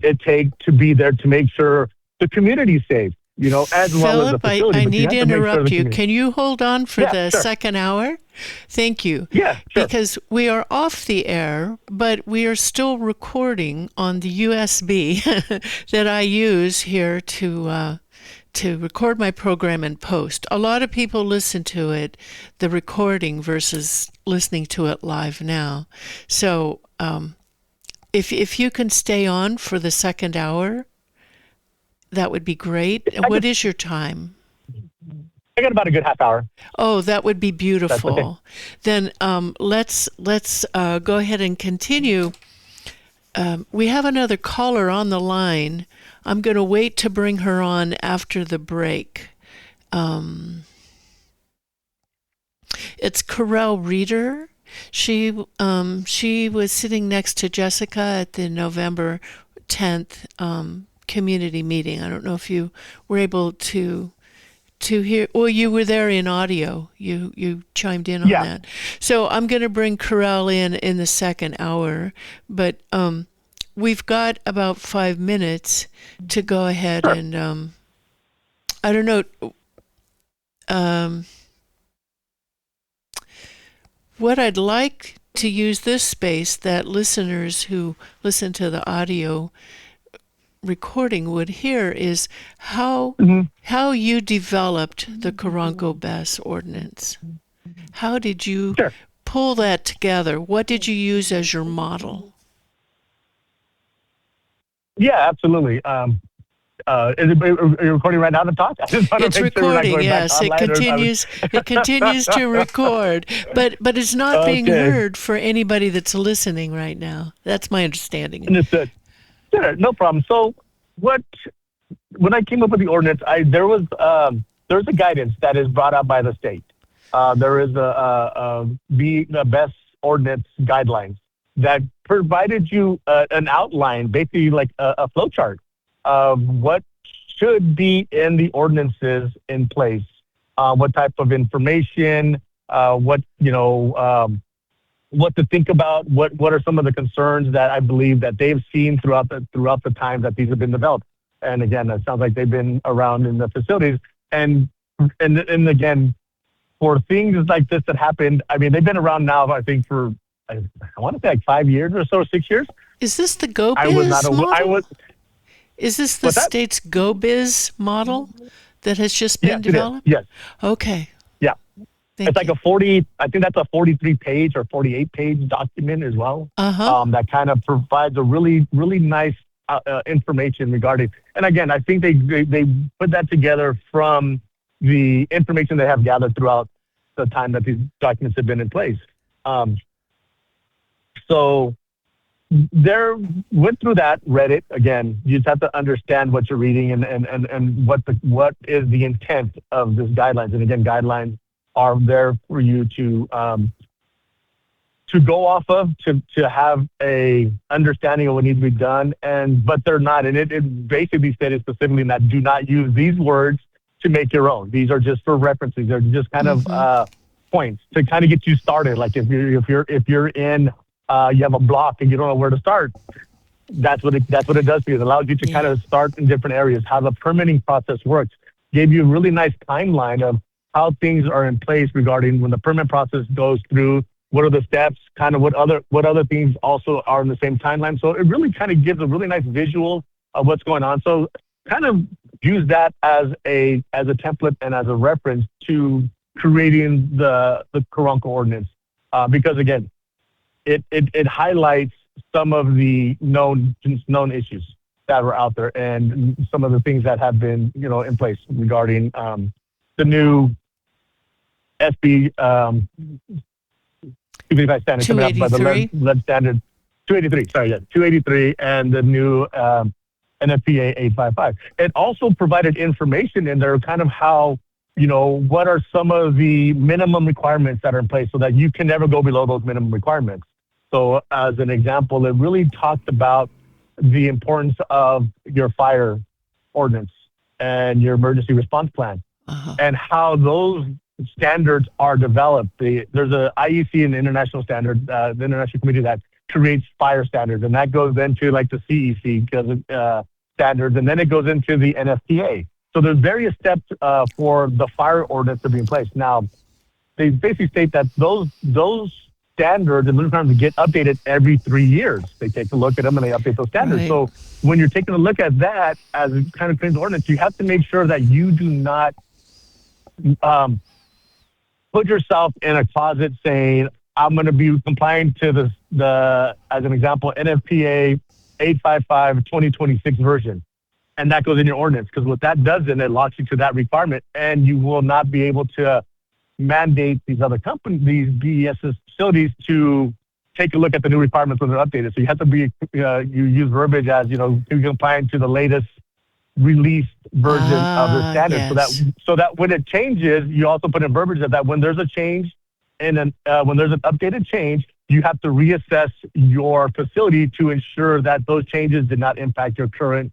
it take to be there to make sure the community's safe? As well as the Phillip, facility. I need to interrupt you. Can Can you hold on for the sure. second hour? Thank you. Yeah, sure. Because we are off the air, but we are still recording on the USB that I use here to record my program and post. A lot of people listen to it, the recording, versus listening to it live now. So if you can stay on for the second hour, that would be great. What is your time? I got about a good half hour. Oh, that would be beautiful. Okay. Then let's go ahead and continue. We have another caller on the line. I'm going to wait to bring her on after the break. It's Karell Reader. She was sitting next to Jessica at the November 10th community meeting. I don't know if you were able to hear. Well, you were there in audio. You chimed in on that. So I'm going to bring Karel in the second hour, but we've got about 5 minutes to go ahead and I don't know. What I'd like to use this space that listeners who listen to the audio recording would hear is how you developed the Carranco BESS Ordinance. How did you Sure. pull that together? What did you use as your model? Yeah, absolutely. Are you recording right now to talk? I just want to It's make sure we're not recording, going back yes. It online or continues. It continues to record, but it's not being Okay. heard for anybody that's listening right now. That's my understanding. Understood. Sure, no problem. So, when I came up with the ordinance, there was a guidance that is brought out by the state. There is the BESS Ordinance guidelines that provided you an outline, basically like a flow chart of what should be in the ordinances in place, what type of information, what to think about, what are some of the concerns that I believe that they've seen throughout the time that these have been developed. And again, it sounds like they've been around in the facilities. And again, for things like this that happened, I mean, they've been around now, I think, for I want to say like 5 years or so, 6 years. Is this the Go I Biz was not model? aware. Is this the What's that? state's Go Biz model that has just been Yes, it is. developed? Yes. Okay. Yeah. Thank It's like you. I think that's a 43-page or 48-page document as well. That kind of provides a really, really nice information regarding. And again, I think they put that together from the information they have gathered throughout the time that these documents have been in place. So there, went through that, read it again. You just have to understand what you're reading and what is the intent of this guidelines. And again, guidelines are there for you to go off of, to have a understanding of what needs to be done. But they're not. And it basically stated specifically that do not use these words to make your own. These are just for references. They're just kind of points to kind of get you started. Like if you're in you have a block and you don't know where to start, that's what it does for you. It allows you to kind of start in different areas, how the permitting process works. Gave you a really nice timeline of how things are in place regarding when the permit process goes through, what are the steps, kind of what other things also are in the same timeline. So it really kind of gives a really nice visual of what's going on. So kind of use that as a template and as a reference to creating the Carranco ordinance. Because again, it highlights some of the known issues that were out there and some of the things that have been, in place regarding the new SB 285 standard coming out by the lead standard 283. Sorry, 283 and the new NFPA 855. It also provided information in there, kind of how, what are some of the minimum requirements that are in place so that you can never go below those minimum requirements. So as an example, it really talked about the importance of your fire ordinance and your emergency response plan and how those standards are developed. There's a IEC, an international standard, the international committee that creates fire standards, and that goes into like the CEC standards, and then it goes into the NFPA. So there's various steps for the fire ordinance to be in place. Now, they basically state that those standards and requirements get updated every 3 years. They take a look at them and they update those standards. Right. So when you're taking a look at that as a kind of clean ordinance, you have to make sure that you do not put yourself in a closet saying, I'm going to be compliant to the as an example, NFPA 855 2026 version. And that goes in your ordinance, because what that does then, it locks you to that requirement, and you will not be able to mandate these other companies, these BES facilities, to take a look at the new requirements when they're updated. So you have to be, you use verbiage as, to be compliant to the latest released version of the standard. Yes. So that when it changes, you also put in verbiage that when there's a change and when there's an updated change, you have to reassess your facility to ensure that those changes did not impact your current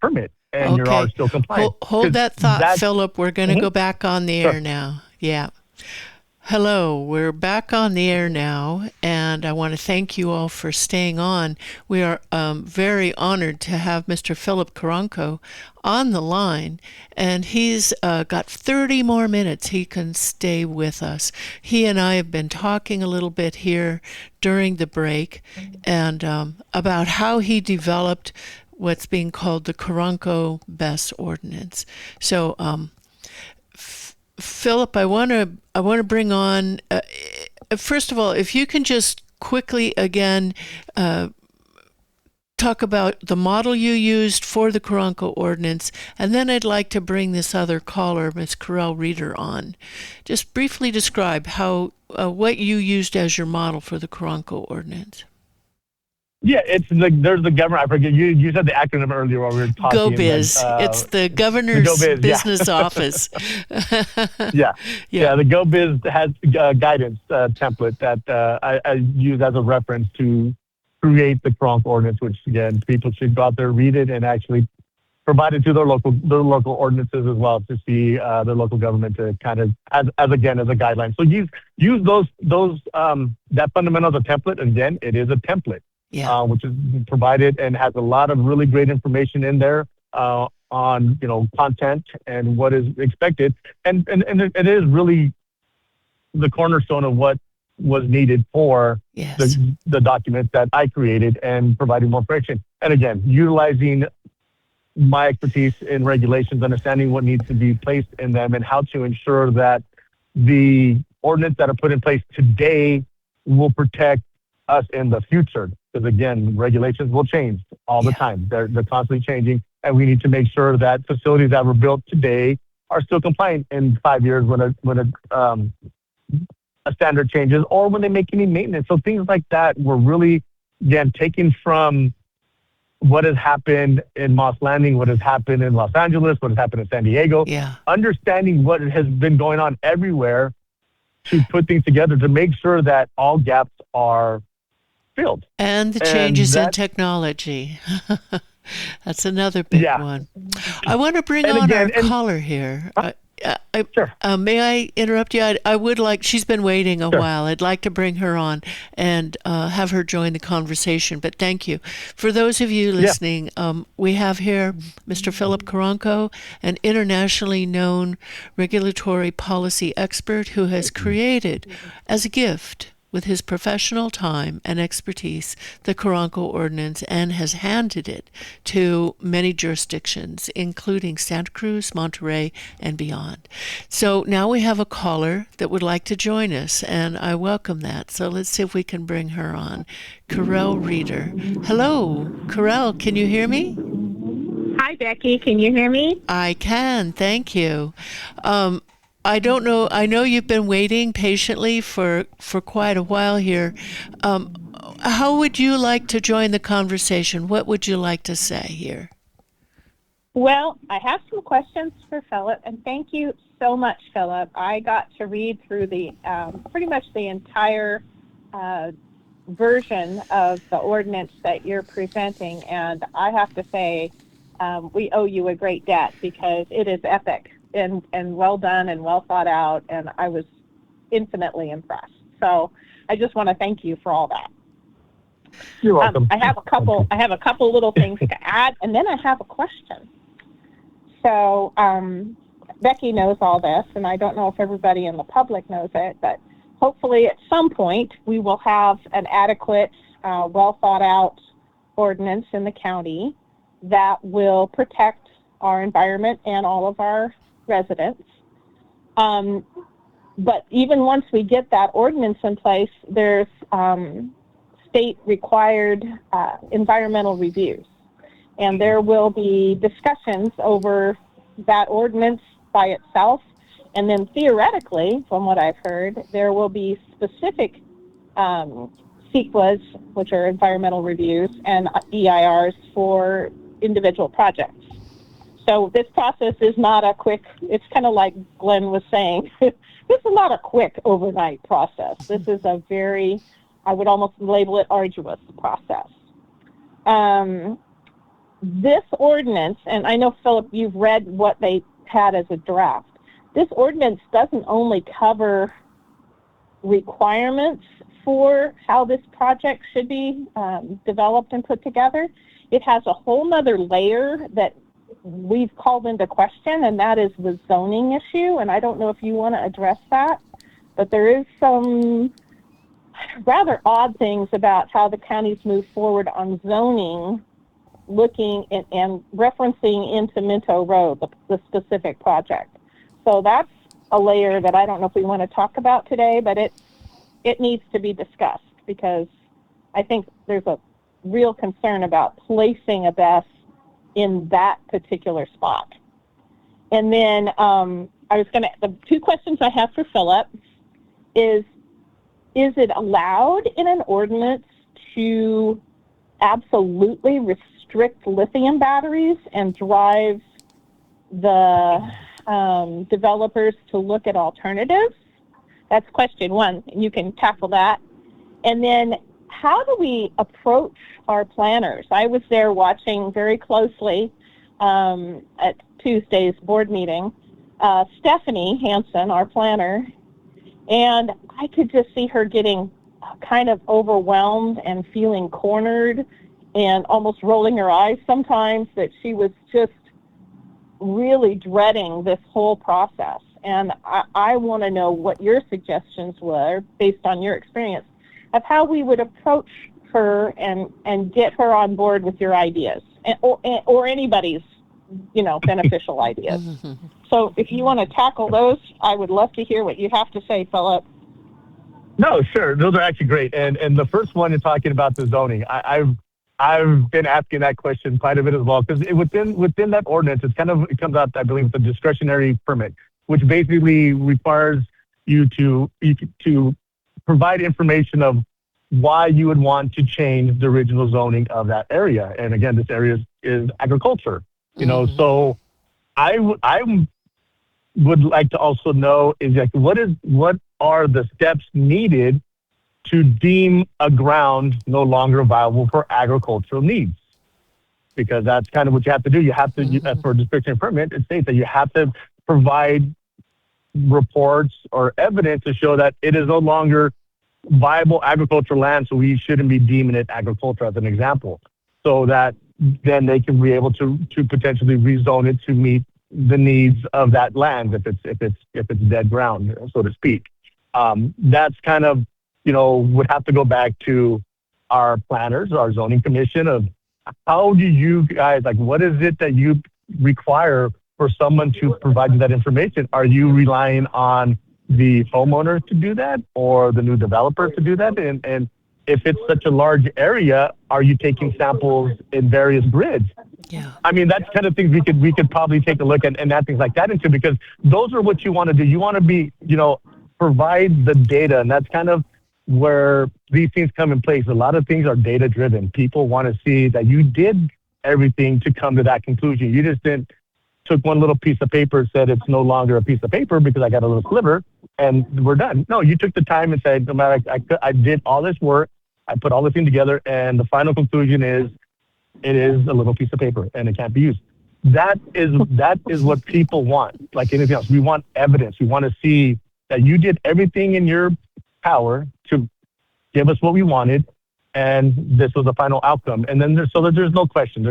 permit and you are still compliant. Hold that thought, Phillip. We're going to go back on the air now. Yeah. Hello, we're back on the air now, and I want to thank you all for staying on. We are very honored to have Mr. Phillip Carranco on the line, and he's got 30 more minutes he can stay with us. He and I have been talking a little bit here during the break and about how he developed what's being called the Carranco BESS Ordinance. So, Phillip, I want to bring on. First of all, if you can just quickly again talk about the model you used for the Carranco ordinance, and then I'd like to bring this other caller, Ms. Karell Reader, on. Just briefly describe how what you used as your model for the Carranco ordinance. Yeah, it's like there's the government. I forget you said the acronym earlier while we were talking. GoBiz. It's the governor's business office. Yeah. The GoBiz has a guidance template that I use as a reference to create the Carranco ordinance, which again people should go out there, read it, and actually provide it to their local ordinances as well to see their local government to kind of as a guideline. So use those that fundamental as a template. And again, it is a template. Yeah. Which is provided and has a lot of really great information in there on content and what is expected, and it is really the cornerstone of what was needed for the document that I created and providing more information. And again, utilizing my expertise in regulations, understanding what needs to be placed in them, and how to ensure that the ordinance that are put in place today will protect us in the future. Because again, regulations will change all the time. They're constantly changing, and we need to make sure that facilities that were built today are still compliant in 5 years when a standard changes, or when they make any maintenance. So things like that were really, again, taken from what has happened in Moss Landing, what has happened in Los Angeles, what has happened in San Diego. Yeah. Understanding what has been going on everywhere to put things together to make sure that all gaps are filled. And the changes in technology. That's another big one. I want to bring on our caller here. Sure. May I interrupt you? I would like, she's been waiting a while. I'd like to bring her on and have her join the conversation, but thank you. For those of you listening, we have here Mr. Phillip Carranco, an internationally known regulatory policy expert who has created, as a gift, with his professional time and expertise, the Carranco Ordinance, and has handed it to many jurisdictions, including Santa Cruz, Monterey, and beyond. So now we have a caller that would like to join us, and I welcome that. So let's see if we can bring her on. Karell Reader. Hello, Karell, can you hear me? Hi, Becky. Can you hear me? I can, thank you. I don't know. I know you've been waiting patiently for quite a while here. How would you like to join the conversation? What would you like to say here? Well, I have some questions for Phillip, and thank you so much, Phillip. I got to read through the pretty much the entire version of the ordinance that you're presenting, and I have to say we owe you a great debt because it is epic. And well done and well thought out, and I was infinitely impressed. So I just want to thank you for all that. You're welcome. I have a couple little things to add, and then I have a question. So Becky knows all this, and I don't know if everybody in the public knows it, but hopefully at some point we will have an adequate, well thought out ordinance in the county that will protect our environment and all of our residents. But even once we get that ordinance in place, there's state required environmental reviews. And there will be discussions over that ordinance by itself. And then theoretically, from what I've heard, there will be specific CEQAs, which are environmental reviews, and EIRs for individual projects. So this process is not a quick, it's kind of like Glenn was saying, this is not a quick overnight process. This is a very, I would almost label it arduous process. This ordinance, and I know, Phillip, you've read what they had as a draft. This ordinance doesn't only cover requirements for how this project should be developed and put together. It has a whole nother layer that we've called into question, and that is the zoning issue. And I don't know if you want to address that, but there is some rather odd things about how the counties move forward on zoning, looking and referencing into Minto Road, the specific project. So that's a layer that I don't know if we want to talk about today, but it needs to be discussed, because I think there's a real concern about placing a BESS in that particular spot. And then the two questions I have for Phillip is it allowed in an ordinance to absolutely restrict lithium batteries and drive the developers to look at alternatives? That's question one, and you can tackle that. And then how do we approach our planners? I was there watching very closely at Tuesday's board meeting, Stephanie Hansen, our planner, and I could just see her getting kind of overwhelmed and feeling cornered and almost rolling her eyes sometimes, that she was just really dreading this whole process. And I want to know what your suggestions were, based on your experience, of how we would approach her and get her on board with your ideas, or anybody's, beneficial ideas. So if you want to tackle those, I would love to hear what you have to say, Phillip. No, sure. Those are actually great. And the first one is talking about the zoning. I've been asking that question quite a bit as well, because within that ordinance, it comes out, I believe, with a discretionary permit, which basically requires you to provide information of why you would want to change the original zoning of that area. And again, this area is agriculture, so I would like to also know exactly what are the steps needed to deem a ground no longer viable for agricultural needs, because that's kind of what you have to do. You have to, for a discretionary permit, it states that you have to provide reports or evidence to show that it is no longer viable agricultural land, so we shouldn't be deeming it agriculture, as an example, so that then they can be able to potentially rezone it to meet the needs of that land if it's dead ground, so to speak. That's kind of, would have to go back to our planners, our zoning commission, of how do you guys, what is it that you require for someone to provide you that information? Are you relying on the homeowner to do that, or the new developer to do that? And if it's such a large area, are you taking samples in various grids? Yeah. I mean, that's kind of things we could probably take a look at and add things like that into, because those are what you want to do. You want to be, provide the data, and that's kind of where these things come in place. A lot of things are data driven. People want to see that you did everything to come to that conclusion. You just didn't took one little piece of paper, said it's no longer a piece of paper because I got a little sliver, and we're done. No, you took the time and said, no matter, I did all this work, I put all this thing together, and the final conclusion is it is a little piece of paper and it can't be used. That is what people want. Like anything else, we want evidence. We want to see that you did everything in your power to give us what we wanted, and this was the final outcome. And then there's no question.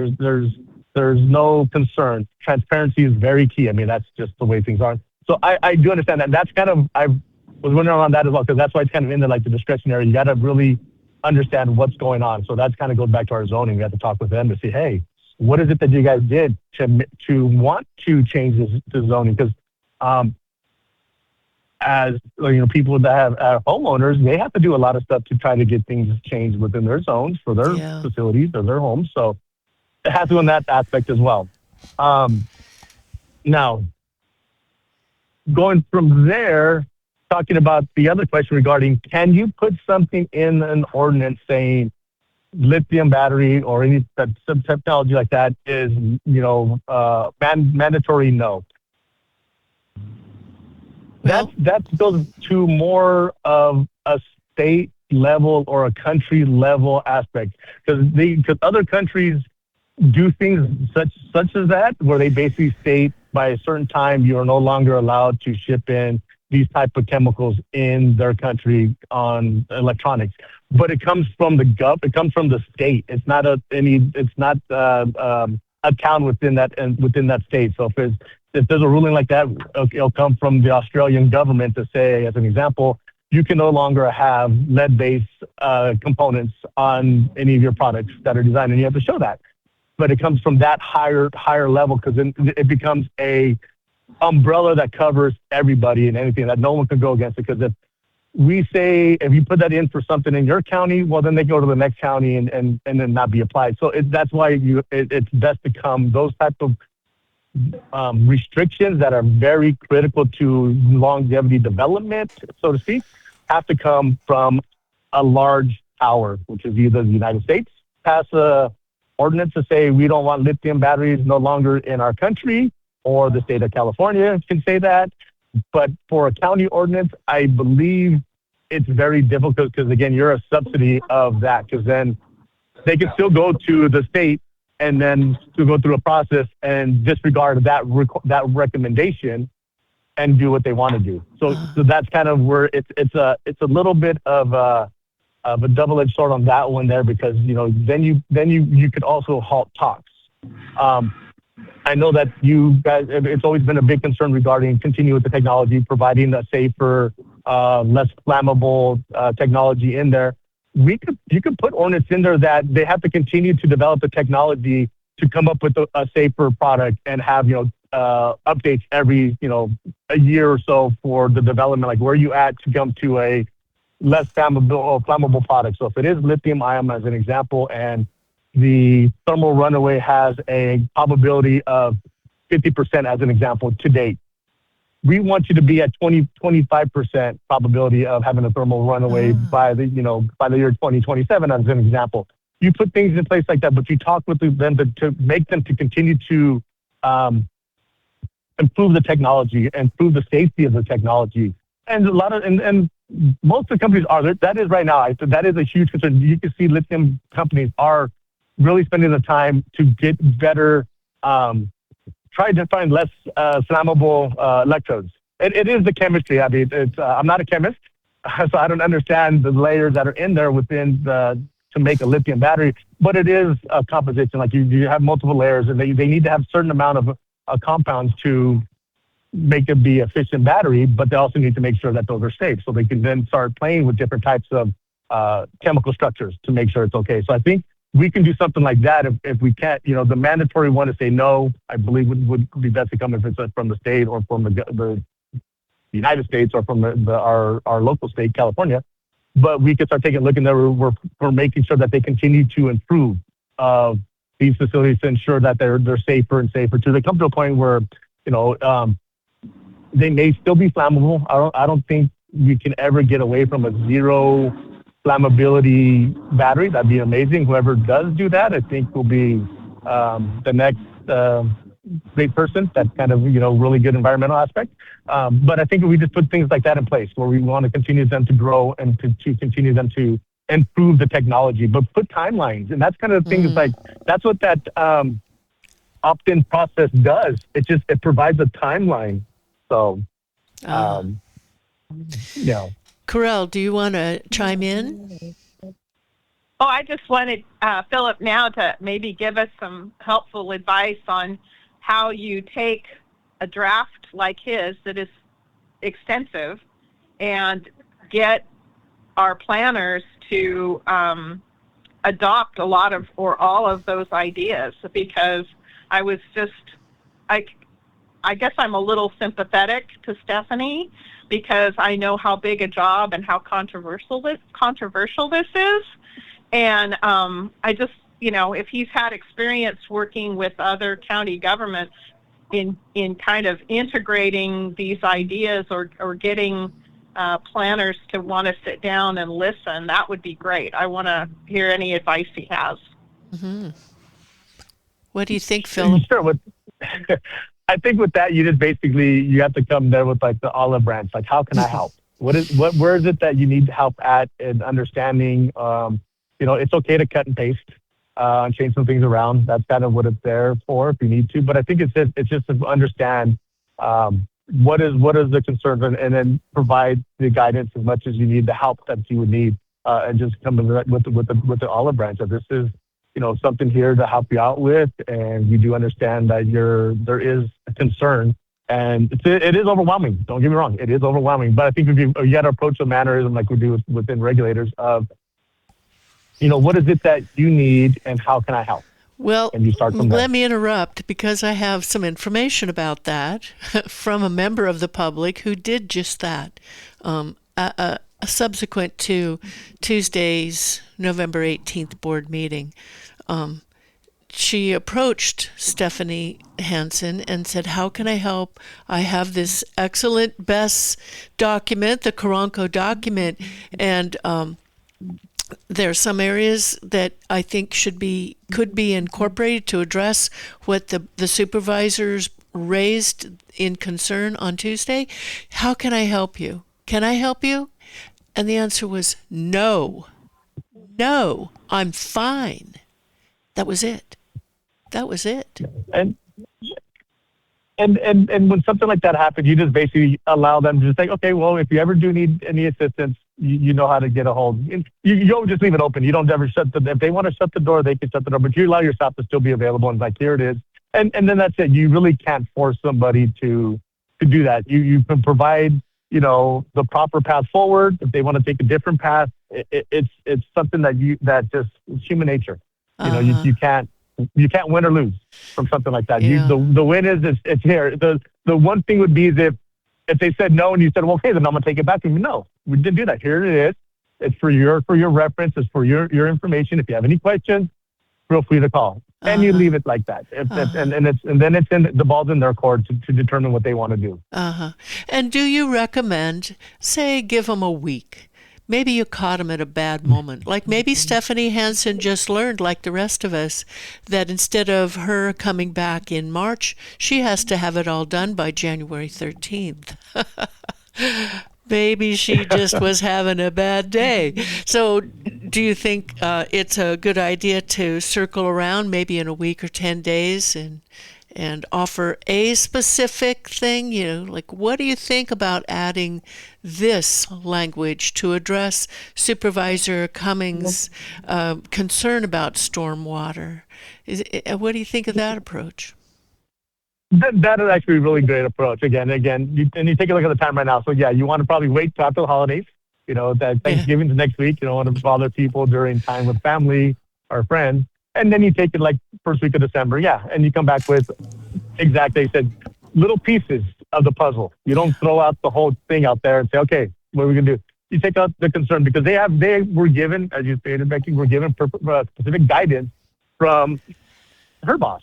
There's no concern. Transparency is very key. I mean, that's just the way things are. So I do understand that. And that's kind of, I was wondering on that as well, because that's why it's kind of in there, like the discretionary. You got to really understand what's going on. So that's kind of goes back to our zoning. We have to talk with them to see, hey, what is it that you guys did to want to change this zoning? Because as people that have homeowners, they have to do a lot of stuff to try to get things changed within their zones for their facilities or their homes. So it has to do in that aspect as well. Now, going from there, talking about the other question regarding, can you put something in an ordinance saying lithium battery or any technology like that is, mandatory? No. That goes to more of a state level or a country level aspect, because other countries do things such as that, where they basically state by a certain time you are no longer allowed to ship in these type of chemicals in their country on electronics. But it comes from it comes from the state. It's not a town within that state. So if there's a ruling like that, it'll come from the Australian government to say, as an example, you can no longer have lead-based components on any of your products that are designed, and you have to show that. But it comes from that higher level, because then it becomes a umbrella that covers everybody and anything, that no one can go against it. Because if you put that in for something in your county, well, then they go to the next county and then not be applied. So that's why it's best to come, those type of restrictions that are very critical to longevity development, so to speak, have to come from a large power, which is either the United States pass a ordinance to say we don't want lithium batteries no longer in our country, or the state of California can say that. But for a county ordinance, I believe it's very difficult, because again, you're a subsidy of that, because then they can still go to the state and then to go through a process and disregard that recommendation and do what they want to do. So that's kind of where it's a little bit of a double-edged sword on that one there, because then you could also halt talks. I know that you guys, it's always been a big concern regarding continuing with the technology, providing a safer, less flammable technology in there. You could put ordinance in there that they have to continue to develop the technology to come up with a safer product, and have updates every a year or so for the development, like where you at to come to a less flammable product. So if it is lithium ion as an example, and the thermal runaway has a probability of 50% as an example to date, we want you to be at 25% probability of having a thermal runaway by the year 2027 as an example. You put things in place like that, but you talk with them to make them to continue to improve the technology, improve the safety of the technology. And and most of the companies are, that is right now, that is a huge concern. You can see lithium companies are really spending the time to get better, try to find less flammable electrodes. It is the chemistry. I mean, I'm not a chemist, so I don't understand the layers that are in there to make a lithium battery, but it is a composition. Like you have multiple layers, and they need to have a certain amount of compounds to make it be efficient battery, but they also need to make sure that those are safe, so they can then start playing with different types of chemical structures to make sure it's okay. So I think we can do something like that if we can't. The mandatory one to say no, I believe would be best to come if it's from the state, or from the United States, or from our local state, California. But we could start taking a look, and we're making sure that they continue to improve these facilities to ensure that they're safer and safer, to they come to a point where they may still be flammable. I don't think we can ever get away from a zero flammability battery. That'd be amazing. Whoever does do that, I think, will be the next great person. That's kind of really good environmental aspect. But I think we just put things like that in place, where we want to continue them to grow and to continue them to improve the technology, but put timelines. And that's kind of the thing. Is like, that's what that opt-in process does. It provides a timeline. So, Karel, do you want to chime in? Oh, I just wanted Phillip now to maybe give us some helpful advice on how you take a draft like his that is extensive and get our planners to adopt a lot of or all of those ideas, because I guess I'm a little sympathetic to Stephanie, because I know how big a job and how controversial this is. And I just, if he's had experience working with other county governments in kind of integrating these ideas or getting planners to want to sit down and listen, that would be great. I want to hear any advice he has. Mm-hmm. What do you think, Phillip? Sure. I think with that, you just basically, you have to come there with like the olive branch. Like, how can I help? Where is it that you need help at in understanding? It's okay to cut and paste and change some things around. That's kind of what it's there for if you need to. But I think it's just to understand what is the concern, and then provide the guidance as much as you need, the help that you would need, and just come with the olive branch. That this is, something here to help you out with, and you do understand that there is a concern, and it is overwhelming. Don't get me wrong, it is overwhelming. But I think you got to approach the mannerism like we do within regulators of, what is it that you need, and how can I help? Well, and you start from there. Let me interrupt because I have some information about that from a member of the public who did just that. Subsequent to Tuesday's November 18th board meeting, she approached Stephanie Hansen and said, how can I help? I have this excellent BESS document, the Carranco document, and there are some areas that I think could be incorporated to address what the supervisors raised in concern on Tuesday. How can I help you? Can I help you? And the answer was no, I'm fine. That was it. And when something like that happens, you just basically allow them to just say, okay, well, if you ever do need any assistance, you know how to get a hold. You don't just leave it open. You don't ever if they want to shut the door, they can shut the door, but you allow yourself to still be available, and like, here it is. And then that's it. You really can't force somebody to do that. You can provide, the proper path forward. If they want to take a different path, it's something that just, it's human nature. You can't win or lose from something like that. Yeah. The win is it's here. The one thing would be is if they said no and you said, well, okay, then I'm gonna take it back from you. No, we didn't do that. Here it is. It's for your reference. It's for your information. If you have any questions, feel free to call. And you leave it like that. And then it's the ball's in their court to determine what they want to do. And do you recommend, say, give them a week? Maybe you caught them at a bad moment. Like maybe Stephanie Hansen just learned, like the rest of us, that instead of her coming back in March, she has to have it all done by January 13th. Maybe she just was having a bad day. So do you think it's a good idea to circle around maybe in a week or 10 days and offer a specific thing? Like, what do you think about adding this language to address Supervisor Cummings' concern about stormwater? What do you think of that approach? That is actually a really great approach. Again, you take a look at the time right now. So yeah, you want to probably wait till after the holidays. That Thanksgiving's next week. You don't want to bother people during time with family or friends. And then you take it like first week of December. Yeah, and you come back with exactly, they said, little pieces of the puzzle. You don't throw out the whole thing out there and say, okay, what are we gonna do? You take out the concern because they were given, as you stated, Becky, were given specific guidance from her boss.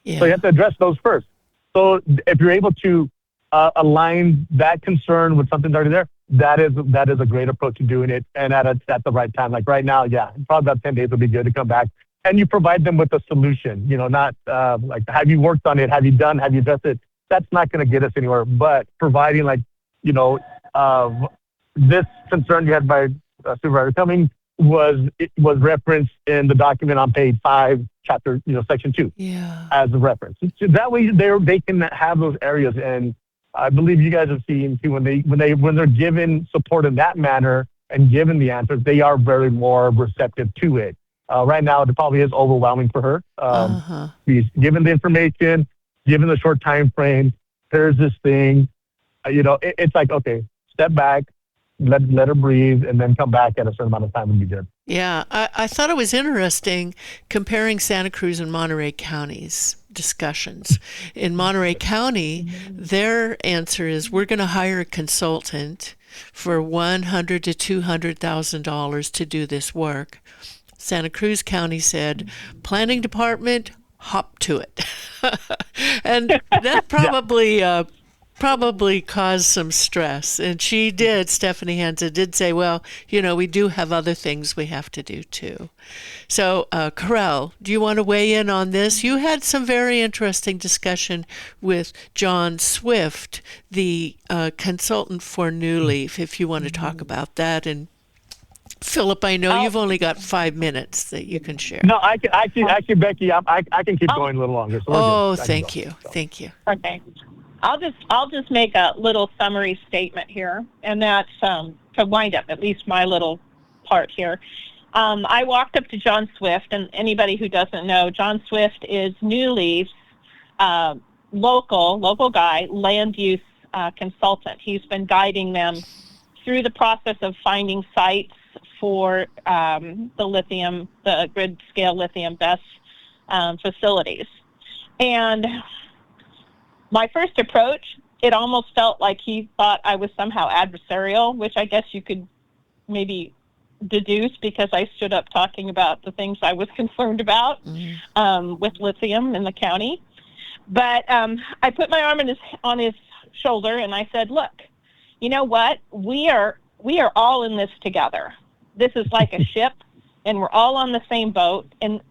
Yeah. So you have to address those first. So if you're able to align that concern with something already there, that is a great approach to doing it, and at the right time. Like right now, yeah, probably about 10 days would be good to come back, and you provide them with a solution. Not like, have you worked on it? Have you addressed it? That's not going to get us anywhere. But providing this concern you had by Supervisor Cummings was referenced in the document on page 5, chapter, section 2, as a reference. So that way they can have those areas. And I believe you guys have seen too, when they're given support in that manner and given the answers, they are very more receptive to it. Right now, it probably is overwhelming for her. She's given the information, given the short time frame. Here's this thing. It's like, okay, step back, let her breathe, and then come back at a certain amount of time and be good. Yeah, I thought it was interesting comparing Santa Cruz and Monterey counties' discussions. In Monterey County, their answer is, we're going to hire a consultant for $100,000 to $200,000 to do this work. Santa Cruz County said, planning department, hop to it. And that probably caused some stress. And Stephanie Hansen did say, well, we do have other things we have to do too. So, Karel, do you want to weigh in on this? You had some very interesting discussion with John Swift, the consultant for New Leaf, if you want to talk about that. And Philip, I know you've only got 5 minutes that you can share. No, I can actually, Becky, I can keep going a little longer. So thank you. Okay. I'll just make a little summary statement here, and that's to wind up at least my little part here. I walked up to John Swift, and anybody who doesn't know, John Swift is New Leaf's local guy, land use consultant. He's been guiding them through the process of finding sites for the grid-scale lithium BESS facilities. And my first approach, it almost felt like he thought I was somehow adversarial, which I guess you could maybe deduce because I stood up talking about the things I was concerned about with lithium in the county. But I put my arm on his shoulder and I said, look, you know what? We are all in this together. This is like a ship, and we're all on the same boat, and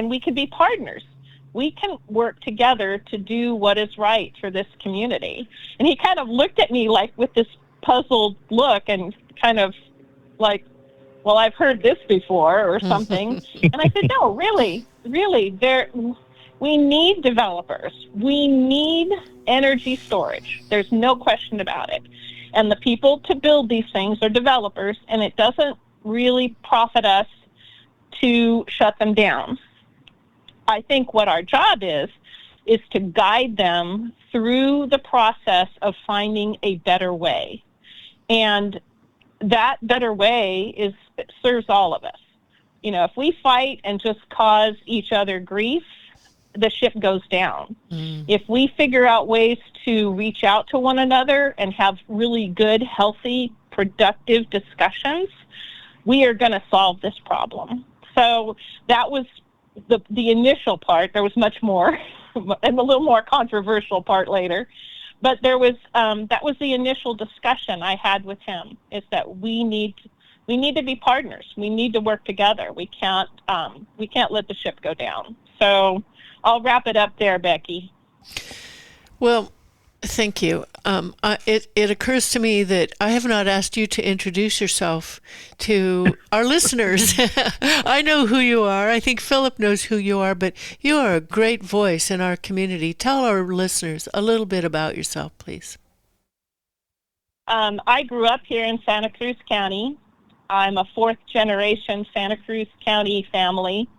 we can be partners. We can work together to do what is right for this community. And he kind of looked at me like with this puzzled look and kind of like, well, I've heard this before or something. And I said, no, really, we need developers. We need energy storage. There's no question about it. And the people to build these things are developers, and it doesn't really profit us to shut them down. I think what our job is to guide them through the process of finding a better way. And that better way serves all of us. You know, if we fight and just cause each other grief, the ship goes down. If we figure out ways to reach out to one another and have really good, healthy, productive discussions, we are going to solve this problem. So that was the initial part. There was much more and a little more controversial part later. But there was that was the initial discussion I had with him, is that we need to be partners. We need to work together. We can't let the ship go down. So I'll wrap it up there, Becky. Well, thank you. It occurs to me that I have not asked you to introduce yourself to our listeners. I know who you are. I think Phillip knows who you are, but you are a great voice in our community. Tell our listeners a little bit about yourself, please. I grew up here in Santa Cruz County. I'm a fourth-generation Santa Cruz County family.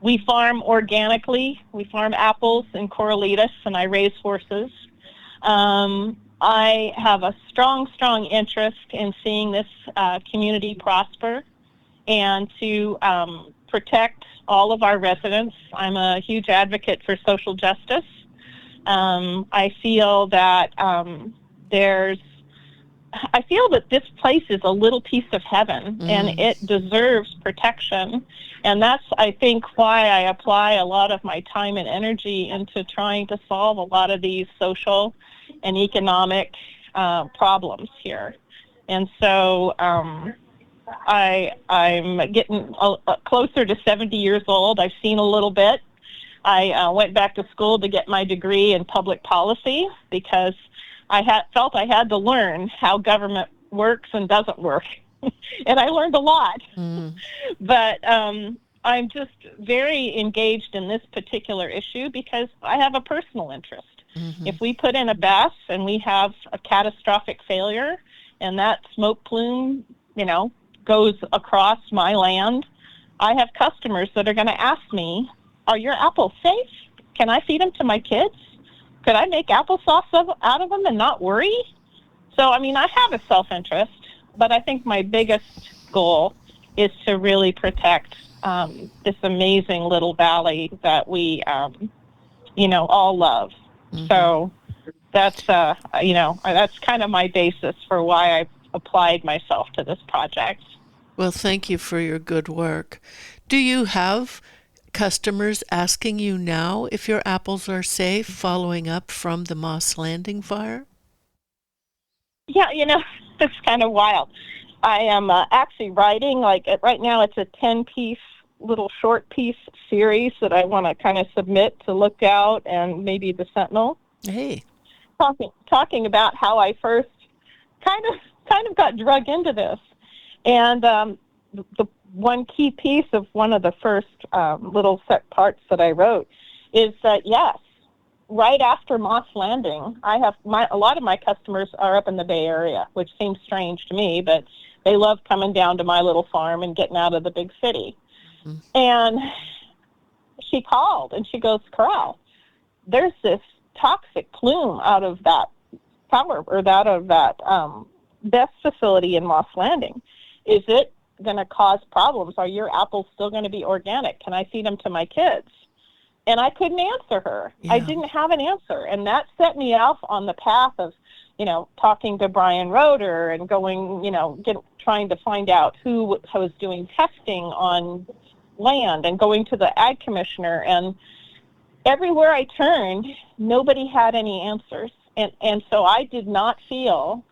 We farm organically. We farm apples and corralitas, and I raise horses. I have a strong interest in seeing this community prosper and to protect all of our residents. I'm a huge advocate for social justice. I feel that I feel that this place is a little piece of heaven, and it deserves protection. And that's, I think, why I apply a lot of my time and energy into trying to solve a lot of these social and economic problems here. And so I'm getting closer to 70 years old. I've seen a little bit. I went back to school to get my degree in public policy because I felt I had to learn how government works and doesn't work. And I learned a lot. But I'm just very engaged in this particular issue because I have a personal interest. If we put in a BESS and we have a catastrophic failure and that smoke plume, goes across my land, I have customers that are going to ask me, are your apples safe? Can I feed them to my kids? Could I make applesauce out of them and not worry? So, I have a self-interest, but I think my biggest goal is to really protect this amazing little valley that we, all love. So that's, that's kind of my basis for why I applied myself to this project. Well, thank you for your good work. Do you have customers asking you now if your apples are safe following up from the Moss Landing fire? Yeah, it's kind of wild. I am actually writing, right now it's a 10-piece, little short piece series that I want to kind of submit to Lookout and maybe the Sentinel. Hey. Talking about how I first kind of got drug into this. And the one key piece of one of the first little set parts that I wrote is that, yes, right after Moss Landing, a lot of my customers are up in the Bay Area, which seems strange to me, but they love coming down to my little farm and getting out of the big city. Mm-hmm. And she called and she goes, Karel, there's this toxic plume out of that BESS facility in Moss Landing. Is it going to cause problems? Are your apples still going to be organic? Can I feed them to my kids? And I couldn't answer her. Yeah. I didn't have an answer. And that set me off on the path of, talking to Karell Reader and going, trying to find out who was doing testing on land and going to the ag commissioner. And everywhere I turned, nobody had any answers. And so I did not feel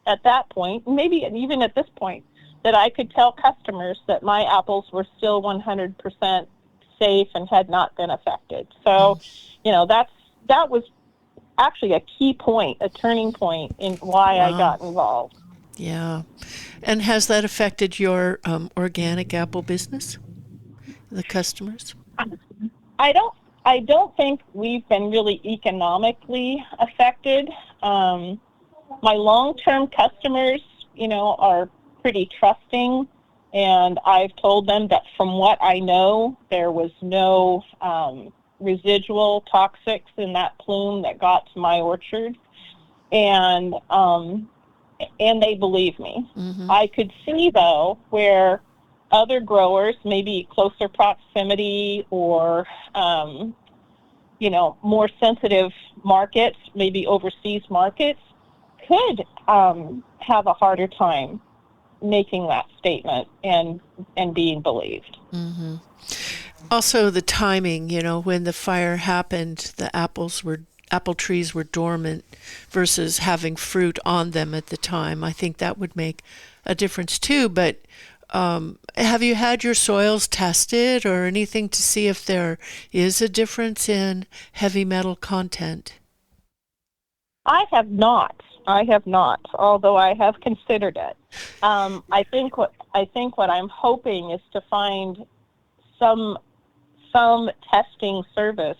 at that point, maybe even at this point, that I could tell customers that my apples were still 100% safe and had not been affected. So, that was actually a key point, a turning point in why I got involved. Yeah. And has that affected your organic apple business, the customers? I don't think we've been really economically affected. My long-term customers, are pretty trusting, and I've told them that from what I know, there was no residual toxics in that plume that got to my orchard, and they believe me. Mm-hmm. I could see, though, where other growers, maybe closer proximity or, more sensitive markets, maybe overseas markets, could have a harder time making that statement and being believed. Mm-hmm. Also, the timing, when the fire happened, the apple trees were dormant versus having fruit on them at the time. I think that would make a difference too. But have you had your soils tested or anything to see if there is a difference in heavy metal content? I have not, although I have considered it. I think what I'm hoping is to find some testing service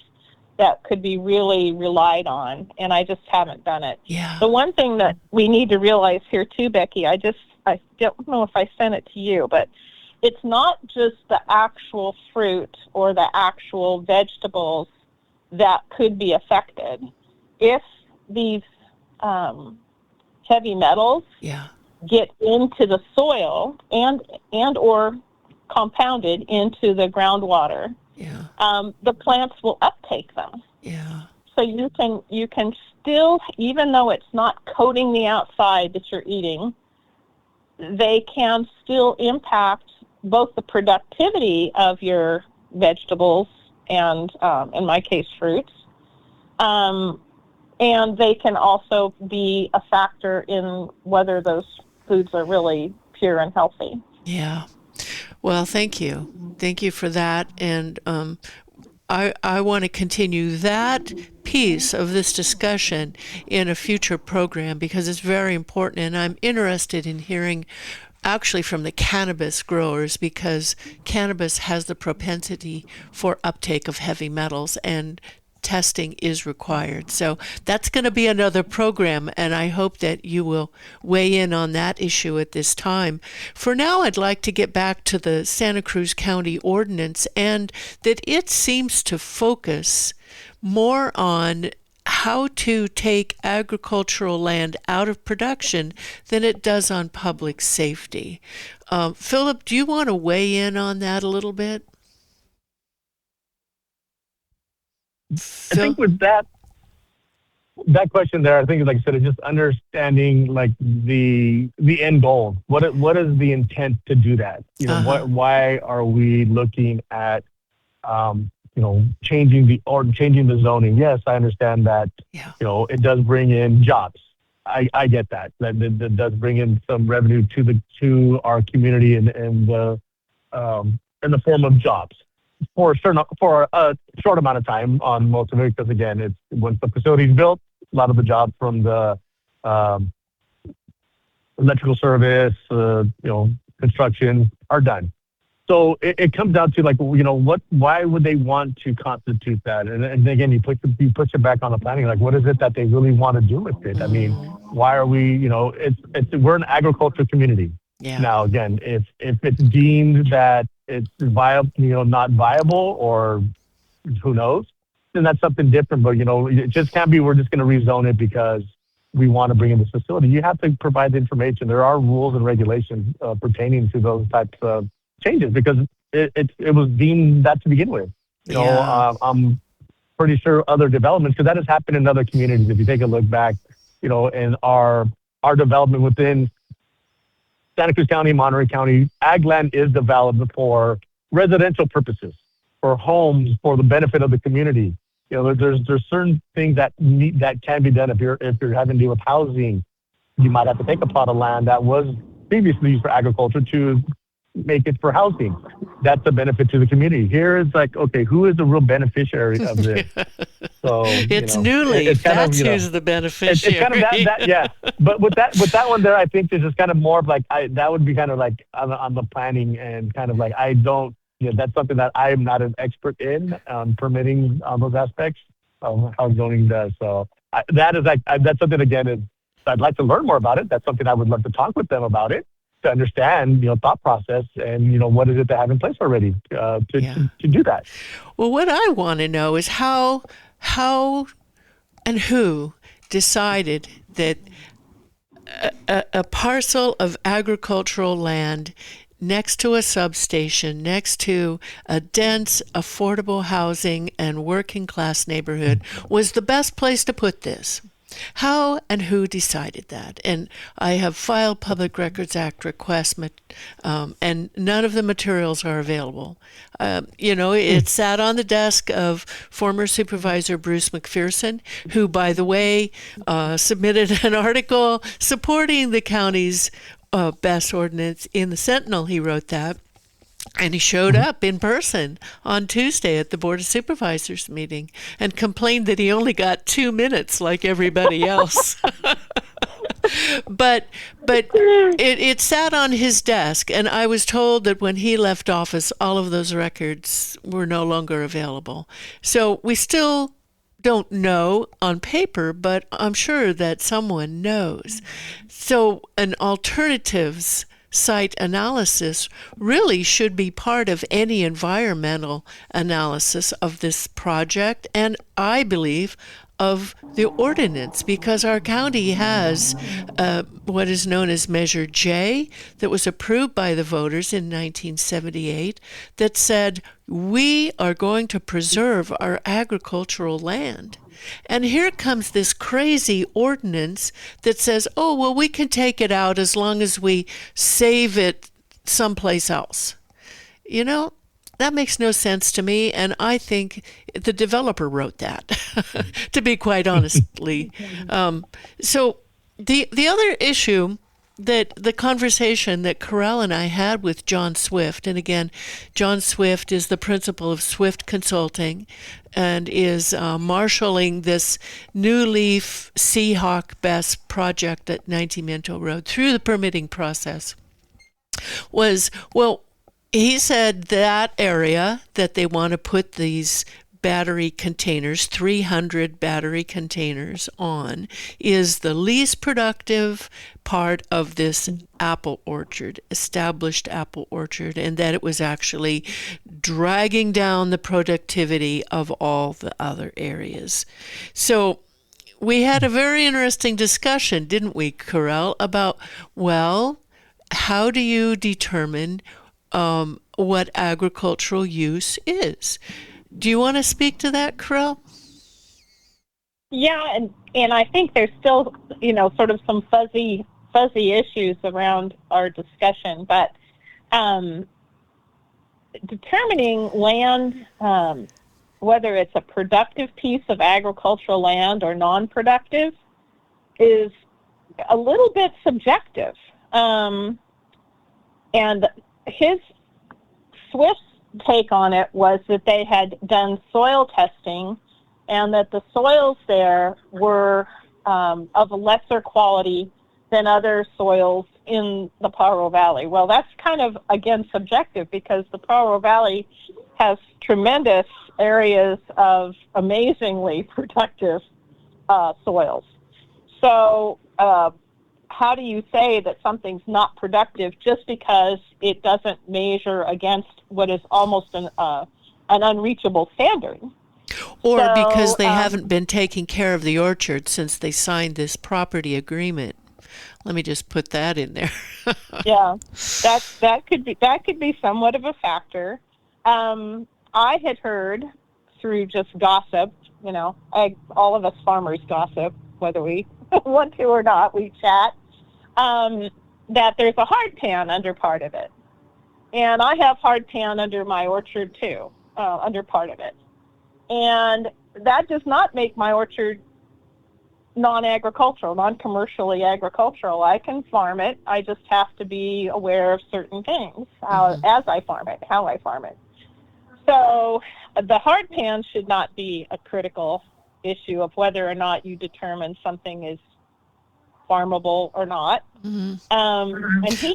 that could be really relied on, and I just haven't done it. Yeah. The one thing that we need to realize here too, Becky, I don't know if I sent it to you, but it's not just the actual fruit or the actual vegetables that could be affected. If these heavy metals get into the soil and or compounded into the groundwater, the plants will uptake them. Yeah. So you can still, even though it's not coating the outside that you're eating, they can still impact both the productivity of your vegetables and, in my case, fruits. And they can also be a factor in whether those foods are really pure and healthy. Yeah. Well, thank you. Thank you for that. And I want to continue that piece of this discussion in a future program because it's very important. And I'm interested in hearing actually from the cannabis growers because cannabis has the propensity for uptake of heavy metals and testing is required. So that's going to be another program, and I hope that you will weigh in on that issue at this time. For now, I'd like to get back to the Santa Cruz County Ordinance, and that it seems to focus more on how to take agricultural land out of production than it does on public safety. Phillip, do you want to weigh in on that a little bit? I think with that question there, I think, like I said, it's just understanding like the end goal. What is the intent to do that? Why are we looking at changing the zoning? Yes, I understand that. Yeah. It does bring in jobs. I get that. That does bring in some revenue to our community in the form of jobs. For a short amount of time on most of it, because again, it's once the facility's built, a lot of the jobs from the electrical service, construction are done. So it comes down to, like, why would they want to constitute that? And again, you push it back on the planning. Like, what is it that they really want to do with it? I mean, why are we, we're an agriculture community. Yeah. Now, again, if it's deemed that it's viable, not viable, or who knows, then that's something different. But, it just can't be, we're just going to rezone it because we want to bring in this facility. You have to provide the information. There are rules and regulations pertaining to those types of changes, because it was deemed that to begin with. I'm pretty sure other developments, because that has happened in other communities. If you take a look back, in our development within Santa Cruz County, Monterey County, ag land is developed for residential purposes, for homes, for the benefit of the community. There's certain things that can be done if you're having to deal with housing. You might have to take a plot of land that was previously used for agriculture to make it for housing. That's a benefit to the community. Here it's like, okay, who is the real beneficiary of this? So it's New Leaf. That's who's the beneficiary. It's kind of that, yeah. But with that one there, I think this is kind of more of like, that would be kind of like on the planning, and kind of like, that's something that I am not an expert in, permitting on those aspects of how zoning does. So that's something, again, I'd like to learn more about it. That's something I would love to talk with them about it, to understand, thought process, and, what is it they have in place already to do that. Well, what I want to know is how and who decided that a parcel of agricultural land next to a substation, next to a dense, affordable housing and working class neighborhood was the best place to put this. How and who decided that? And I have filed Public Records Act requests, and none of the materials are available. It sat on the desk of former Supervisor Bruce McPherson, who, by the way, submitted an article supporting the county's BESS ordinance in the Sentinel. He wrote that. And he showed up in person on Tuesday at the Board of Supervisors meeting and complained that he only got 2 minutes like everybody else. But it sat on his desk, and I was told that when he left office, all of those records were no longer available. So we still don't know on paper, but I'm sure that someone knows. So an alternatives site analysis really should be part of any environmental analysis of this project, and I believe of the ordinance, because our county has what is known as Measure J that was approved by the voters in 1978 that said we are going to preserve our agricultural land. And here comes this crazy ordinance that says, oh, well, we can take it out as long as we save it someplace else. That makes no sense to me, and I think the developer wrote that, to be quite honestly. So the other issue that the conversation that Karel and I had with John Swift, and again, John Swift is the principal of Swift Consulting and is marshaling this New Leaf Seahawk BESS project at 90 Minto Road through the permitting process, was, well, he said that area that they want to put these battery containers, 300 battery containers on, is the least productive part of this apple orchard, established apple orchard, and that it was actually dragging down the productivity of all the other areas. So we had a very interesting discussion, didn't we, Karel, about, well, how do you determine what agricultural use is? Do you want to speak to that, Karel? Yeah, and I think there's still, sort of some fuzzy issues around our discussion, but determining land, whether it's a productive piece of agricultural land or non-productive, is a little bit subjective. And Swift's take on it was that they had done soil testing and that the soils there were of a lesser quality than other soils in the Pajaro Valley. Well, that's kind of, again, subjective because the Pajaro Valley has tremendous areas of amazingly productive soils. So how do you say that something's not productive just because it doesn't measure against what is almost an unreachable standard? Or because they haven't been taking care of the orchard since they signed this property agreement. Let me just put that in there. Yeah, that could be somewhat of a factor. I had heard through just gossip, all of us farmers gossip, whether we want to or not, we chat, that there's a hardpan under part of it. And I have hardpan under my orchard too, under part of it. And that does not make my orchard non-agricultural, non-commercially agricultural. I can farm it. I just have to be aware of certain things as I farm it, how I farm it. So the hard pan should not be a critical issue of whether or not you determine something is farmable or not.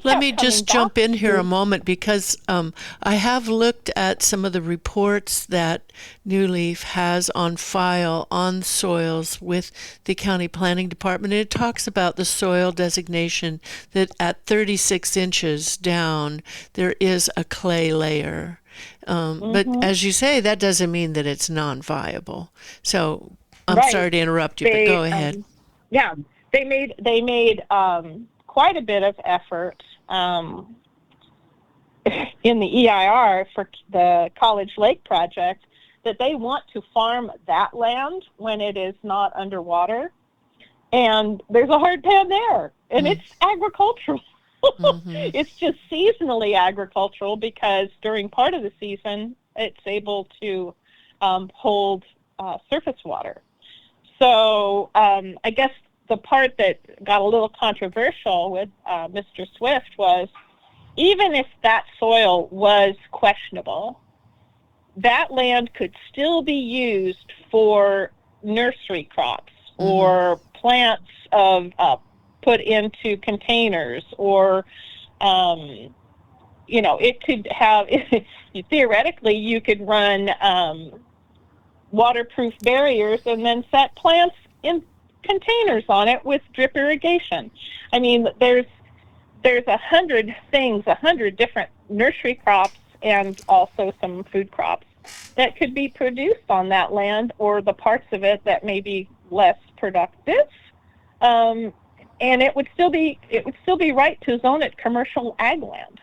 Let me just jump in here a moment because I have looked at some of the reports that New Leaf has on file on soils with the county planning department. It talks about the soil designation that at 36 inches down there is a clay layer. But as you say, that doesn't mean that it's non-viable. So I'm sorry to interrupt you, but go ahead. They made quite a bit of effort in the EIR for the College Lake project that they want to farm that land when it is not underwater. And there's a hard pan there, and it's agricultural. It's just seasonally agricultural because during part of the season, it's able to hold surface water. So I guess the part that got a little controversial with Mr. Swift was even if that soil was questionable, that land could still be used for nursery crops or plants of put into containers or, it could have, theoretically, you could run waterproof barriers and then set plants in containers on it with drip irrigation. I mean, there's 100 things, 100 different nursery crops and also some food crops that could be produced on that land or the parts of it that may be less productive. And it would still be right to zone it commercial ag land.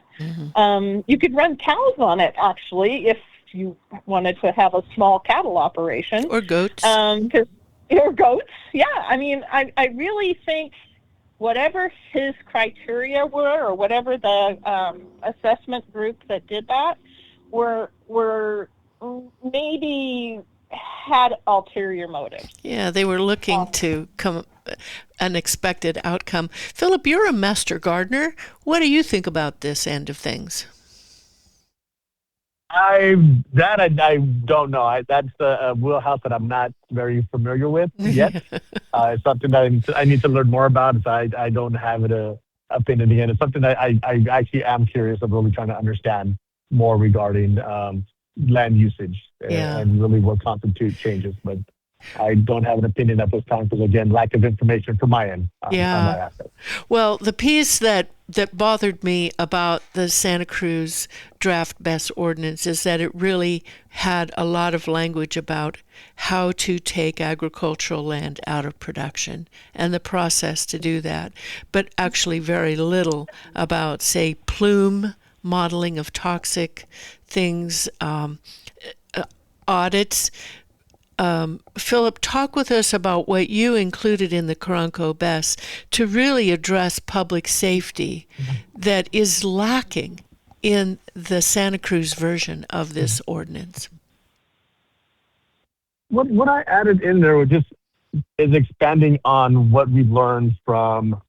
You could run cows on it actually if you wanted to have a small cattle operation or goats. Or goats, yeah. I mean, I really think whatever his criteria were, or whatever the assessment group that did that were maybe had ulterior motives. Yeah, they were looking to come an expected outcome. Phillip, you're a master gardener. What do you think about this end of things? I don't know. That's a wheelhouse that I'm not very familiar with yet. It's something that I need to learn more about. I don't have an opinion again. It's something that I actually am curious of really trying to understand more regarding land usage and really what constitutes changes. But I don't have an opinion at this time because, again, lack of information from my end on that aspect. Well, the piece that bothered me about the Santa Cruz Draft BESS Ordinance is that it really had a lot of language about how to take agricultural land out of production and the process to do that, but actually very little about, say, plume modeling of toxic things, audits. Phillip, talk with us about what you included in the Carranco BESS to really address public safety that is lacking in the Santa Cruz version of this ordinance. What I added in there is expanding on what we've learned from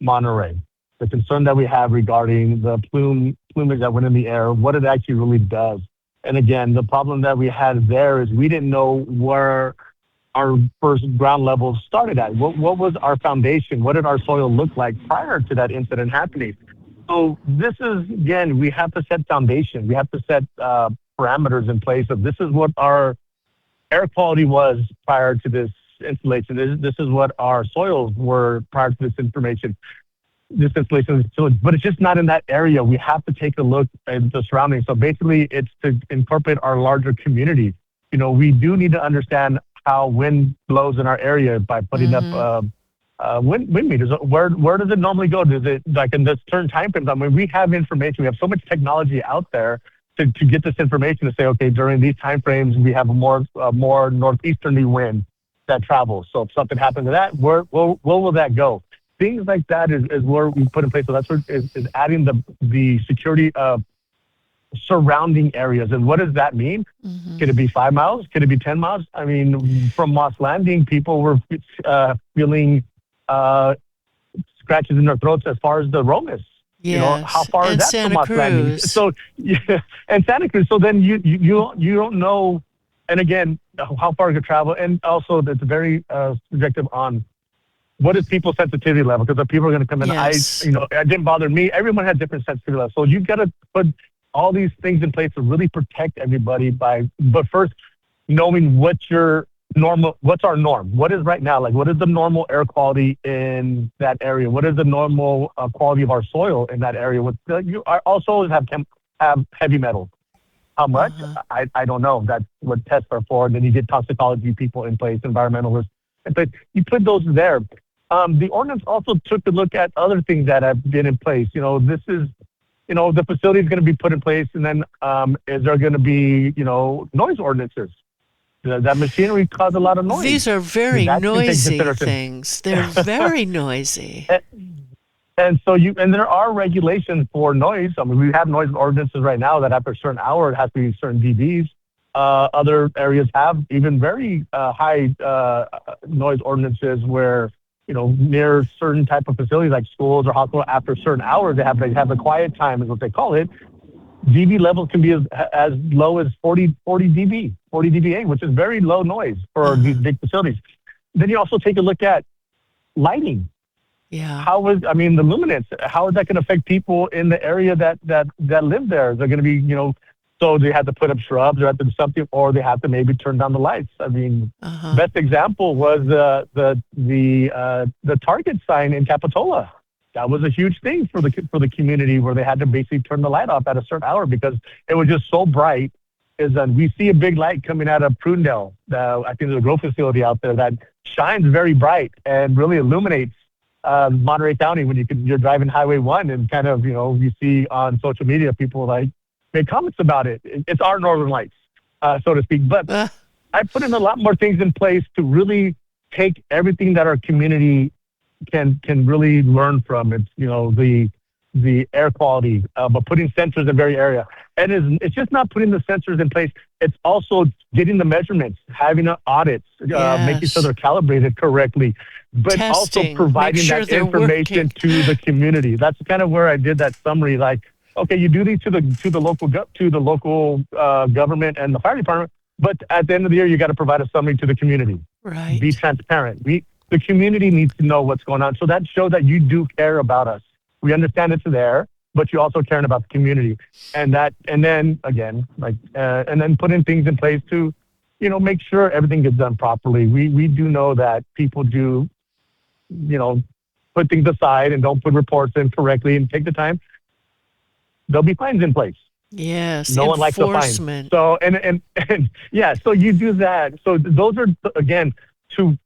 Monterey, the concern that we have regarding the plumage that went in the air, what it actually really does. And again, the problem that we had there is we didn't know where our first ground level started at? What was our foundation? What did our soil look like prior to that incident happening? So this is, again, we have to set foundation. We have to set parameters in place of this is what our air quality was prior to this installation. This is what our soils were prior to this installation. But it's just not in that area. We have to take a look at the surroundings. So basically, it's to incorporate our larger community. We do need to understand how wind blows in our area by putting up wind meters. Where does it normally go? Does it like in this certain time frames? I mean, we have information. We have so much technology out there to get this information to say, okay, during these time frames, we have a more northeasterly wind that travels. So if something happens to that, where will that go? Things like that is where we put in place. So that's what is adding the security of surrounding areas. And what does that mean? Could it be 5 miles? Could it be 10 miles? I mean, from Moss Landing, people were feeling scratches in their throats as far as the Romus. Yes. How far and is that Santa from Moss Cruz. Landing? So, yeah, and Santa Cruz. So then you don't know, and again, how far it could travel. And also, it's very subjective on what is people's sensitivity level, because if people are going to come in, Yes. it didn't bother me. Everyone had different sensitivity levels. So you've got to put all these things in place to really protect everybody but first knowing what's our norm? What is right now? Like, what is the normal air quality in that area? What is the normal quality of our soil in that area? Our soils have heavy metals. How much? I don't know. That's what tests are for. And then you get toxicology people in place, environmentalists in place. You put those there. The ordinance also took a look at other things that have been in place. This is, the facility is going to be put in place, and then is there going to be, noise ordinances? Does that machinery cause a lot of noise? These are very noisy things. They're very noisy. And so there are regulations for noise. I mean, we have noise ordinances right now that after a certain hour, it has to be certain dBs. Other areas have even very high noise ordinances where, near certain type of facilities like schools or hospital, after certain hours, they have a quiet time is what they call it. dB levels can be as low as 40 dBA, which is very low noise for these big facilities. Then you also take a look at lighting. Yeah. The luminance, how is that going to affect people in the area that live there? They're going to be, so they have to put up shrubs or have to do something, or they have to maybe turn down the lights. I mean, best example was the Target sign in Capitola. That was a huge thing for the community, where they had to basically turn the light off at a certain hour because it was just so bright. We see a big light coming out of Prudendale. I think there's a grow facility out there that shines very bright and really illuminates Monterey County when you're driving Highway 1, and kind of, you see on social media people make comments about it. It's our northern lights, so to speak. But I put in a lot more things in place to really take everything that our community can really learn from. It's, the air quality, but putting sensors in every area. And it's just not putting the sensors in place. It's also getting the measurements, having audits, making sure they're calibrated correctly, but Testing, also providing that information to the community. That's kind of where I did that summary. Like, okay, you do these to the local government and the fire department, but at the end of the year, you got to provide a summary to the community. Right. Be transparent. The community needs to know what's going on. So that shows that you do care about us. We understand it's there, but you also care about the community. And then putting things in place to, make sure everything gets done properly. We do know that people do, put things aside and don't put reports in correctly and take the time. There'll be fines in place. Yes. No one likes the fine. So, and yeah, so you do that. So those are, again, to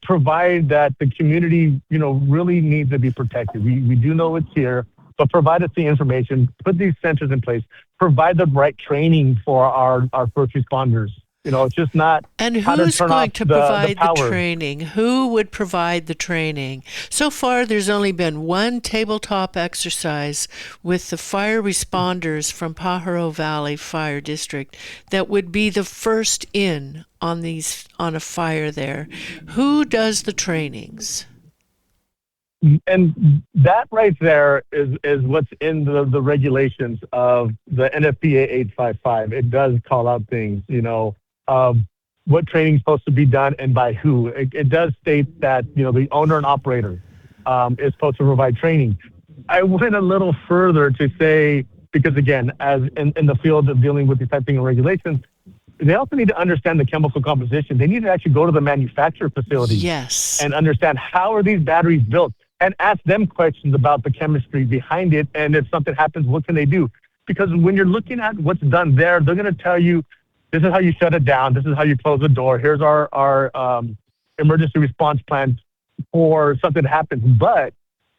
provide that the community, really needs to be protected. We do know it's here, but provide us the information, put these sensors in place, provide the right training for our first responders. It's just not. And who's going to provide the training? Who would provide the training? So far, there's only been one tabletop exercise with the fire responders from Pajaro Valley Fire District that would be the first in on a fire there. Who does the trainings? And that right there is what's in the regulations of the NFPA 855. It does call out things, what training is supposed to be done and by who. It does state that, the owner and operator is supposed to provide training. I went a little further to say, because again, as in the field of dealing with these type of things and regulations, they also need to understand the chemical composition. They need to actually go to the manufacturer facility and understand how are these batteries built and ask them questions about the chemistry behind it. And if something happens, what can they do? Because when you're looking at what's done there, they're going to tell you, this is how you shut it down. This is how you close the door. Here's our emergency response plan for something that happens. But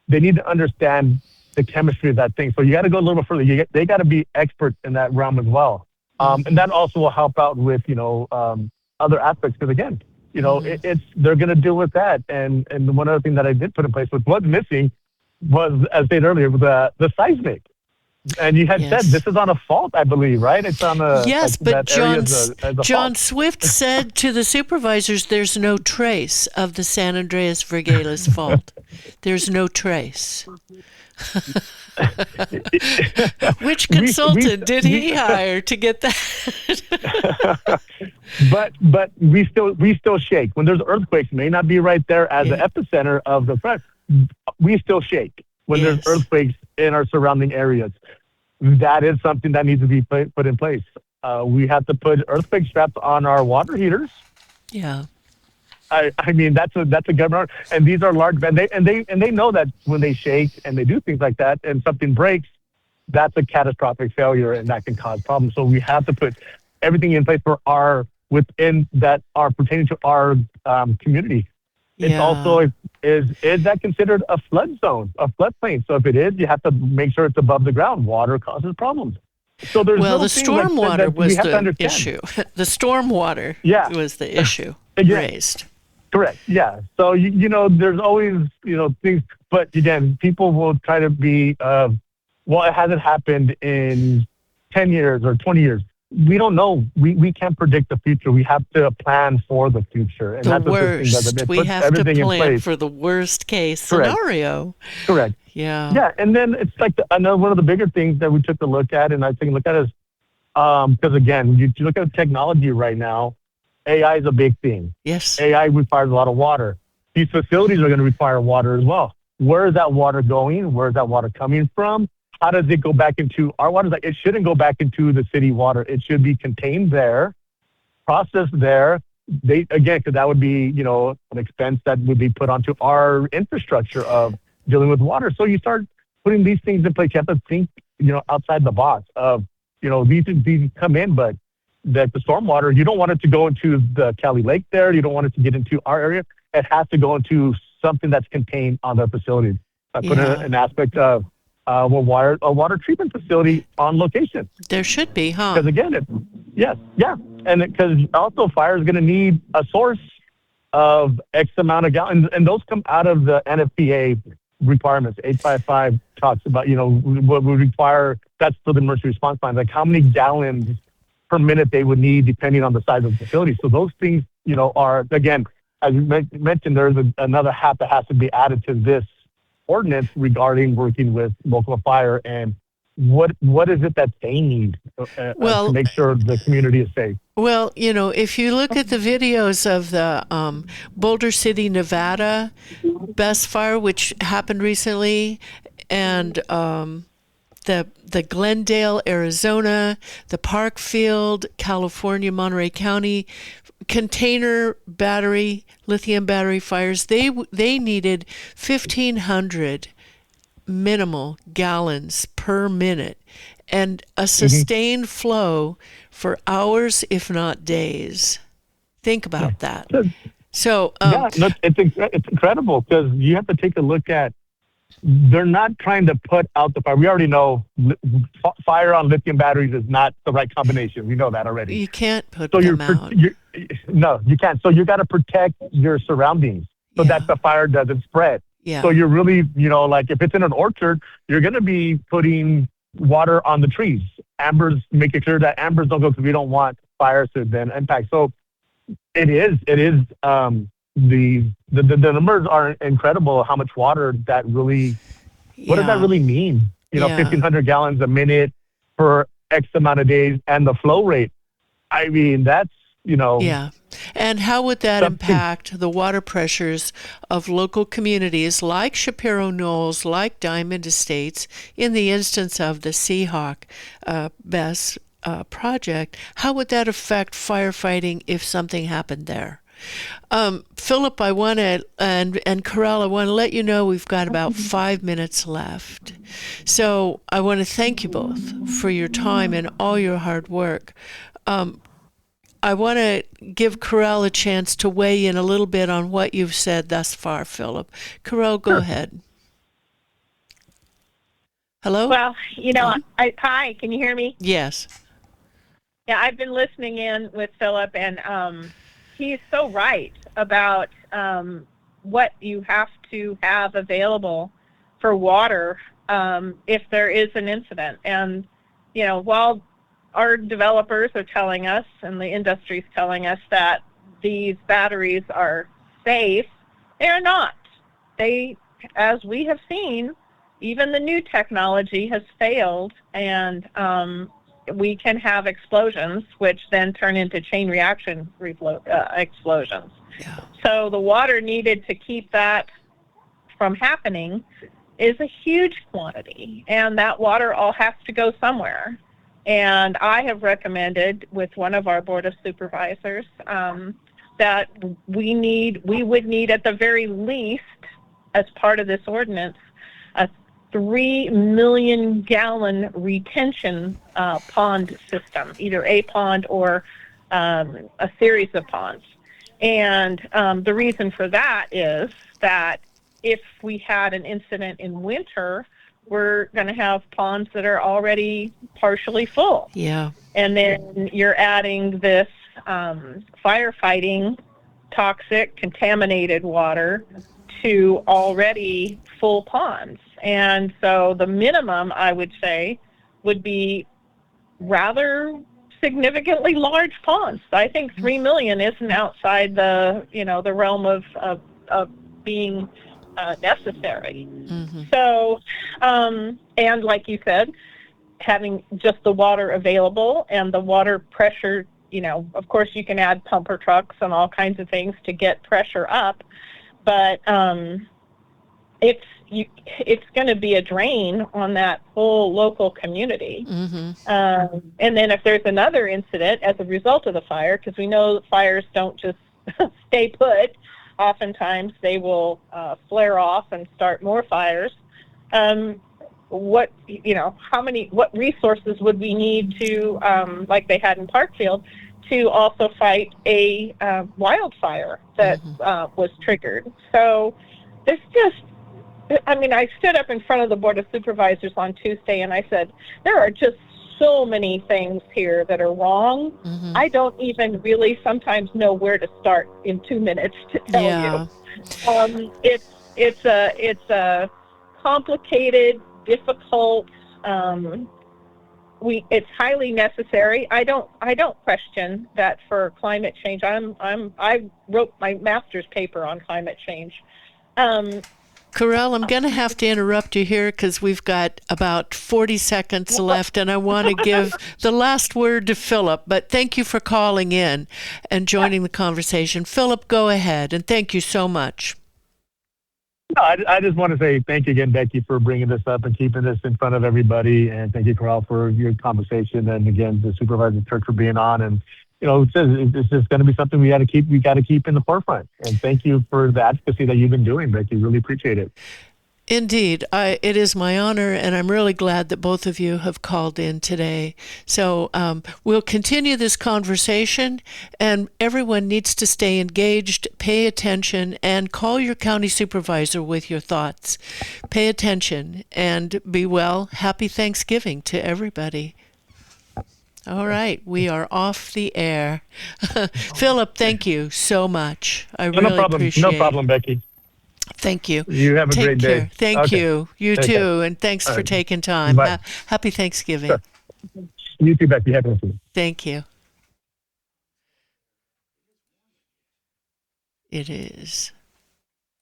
they need to understand the chemistry of that thing. So you got to go a little bit further. They got to be experts in that realm as well. And that also will help out with, other aspects. Because again, they're going to deal with that. And one other thing that I did put in place, which was missing, was, as stated earlier, the seismic. And you had said this is on a fault, I believe, right? It's on a but John fault. Swift said to the supervisors, "There's no trace of the San Andreas Vergeles fault. There's no trace." Which consultant did he hire to get that? but we still shake when there's earthquakes. May not be right there as the epicenter of the threat. We still shake when there's earthquakes in our surrounding areas. That is something that needs to be put in place. We have to put earthquake straps on our water heaters. Yeah. I mean, that's a government, and these are large, and they know that when they shake and they do things like that, and something breaks, that's a catastrophic failure, and that can cause problems. So we have to put everything in place for within that are pertaining to our community. It's also is that considered a flood zone, a floodplain? So if it is, you have to make sure it's above the ground. Water causes problems. So there's the stormwater was the issue. The stormwater was the issue raised. Correct. Yeah. So, there's always, things, but again, people will try to be, it hasn't happened in 10 years or 20 years. We don't know. We can't predict the future. We have to plan for the future. And that's worst. We have to plan for the worst case scenario. Correct. Yeah. Yeah. And then it's like another one of the bigger things that we took a look at, and I think look at is, because again, you look at technology right now, AI is a big thing. Yes. AI requires a lot of water. These facilities are going to require water as well. Where is that water going? Where is that water coming from? How does it go back into our water? It shouldn't go back into the city water. It should be contained there, processed there. Because that would be, an expense that would be put onto our infrastructure of dealing with water. So you start putting these things in place. You have to think, outside the box of, these come in, but that the stormwater, you don't want it to go into the Cali Lake there. You don't want it to get into our area. It has to go into something that's contained on the facility. I put an aspect of a water treatment facility on location. There should be, huh? Because again, and because also fire is going to need a source of X amount of gallons, and those come out of the NFPA requirements. 855 talks about what we require. That's for the emergency response plan. Like how many gallons per minute they would need depending on the size of the facility. So those things, are, again, as you mentioned, there's another hat that has to be added to this ordinance regarding working with local fire and what is it that they need to make sure the community is safe. Well, if you look at the videos of the Boulder City, Nevada BESS fire, which happened recently, and the Glendale, Arizona, the Parkfield, California, Monterey County container battery, lithium battery fires, they needed 1,500 minimal gallons per minute and a sustained flow for hours, if not days. Think about that. So it's incredible because you have to take a look at. They're not trying to put out the fire. We already know fire on lithium batteries is not the right combination. We know that already. You can't put them out. No, you can't. So you got to protect your surroundings so that the fire doesn't spread. Yeah. So you're really, like if it's in an orchard, you're going to be putting water on the trees. Ambers, making sure that ambers don't go because we don't want fires to then impact. So it is. The numbers are incredible. How much water that really? What does that really mean? 1,500 gallons a minute for X amount of days, and the flow rate. I mean, that's Yeah, And how would that impact the water pressures of local communities like Shapiro Knolls, like Diamond Estates, in the instance of the Seahawk BESS project? How would that affect firefighting if something happened there? Phillip, I want to, and Karel, I want to let you know we've got about 5 minutes left. So I want to thank you both for your time and all your hard work. I want to give Karel a chance to weigh in a little bit on what you've said thus far, Phillip. Karel, go ahead. Hello? Well, hi, can you hear me? Yes. Yeah, I've been listening in with Phillip, and he's so right about what you have to have available for water if there is an incident. And, while our developers are telling us and the industry is telling us that these batteries are safe, they are not. They, as we have seen, even the new technology has failed, and we can have explosions, which then turn into chain reaction explosions. Yeah. So the water needed to keep that from happening is a huge quantity, and that water all has to go somewhere. And I have recommended with one of our Board of Supervisors that we would need at the very least, as part of this ordinance, a 3 million gallon retention pond system, either a pond or a series of ponds. And the reason for that is that if we had an incident in winter, we're going to have ponds that are already partially full. Yeah. And then you're adding this firefighting toxic, contaminated water to already full ponds. And so the minimum, I would say, would be rather significantly large ponds. I think 3 million isn't outside the, the realm of being necessary. Mm-hmm. So, and like you said, having just the water available and the water pressure, of course you can add pumper trucks and all kinds of things to get pressure up, but it's going to be a drain on that whole local community. Mm-hmm. And then if there's another incident as a result of the fire, because we know that fires don't just stay put, oftentimes they will flare off and start more fires. What resources would we need to, like they had in Parkfield, to also fight a wildfire that was triggered? So there's I stood up in front of the Board of Supervisors on Tuesday and I said, there are just so many things here that are wrong. Mm-hmm. I don't even really sometimes know where to start in 2 minutes to tell you. It's a complicated, difficult. It's highly necessary. I don't question that for climate change. I wrote my master's paper on climate change. Karel, I'm going to have to interrupt you here because we've got about 40 seconds left, and I want to give the last word to Phillip. But thank you for calling in and joining the conversation. Phillip, go ahead, and thank you so much. No, I just want to say thank you again, Becky, for bringing this up and keeping this in front of everybody. And thank you, Karel, for your conversation. And again, the Supervisor Church for being on. And, it's just going to be something we got to keep in the forefront. And thank you for the advocacy that you've been doing, Becky. Really appreciate it. Indeed. It is my honor, and I'm really glad that both of you have called in today. So we'll continue this conversation, and everyone needs to stay engaged, pay attention, and call your county supervisor with your thoughts. Pay attention, and be well. Happy Thanksgiving to everybody. All right, we are off the air. Phillip, thank you so much. I really appreciate it. No problem, Becky. Thank you. You have a great day. Thank you. You Take too. care. And thanks for taking time. Bye. Happy Thanksgiving. Sure. You too, Becky. Happy Thanksgiving. Thank you. It is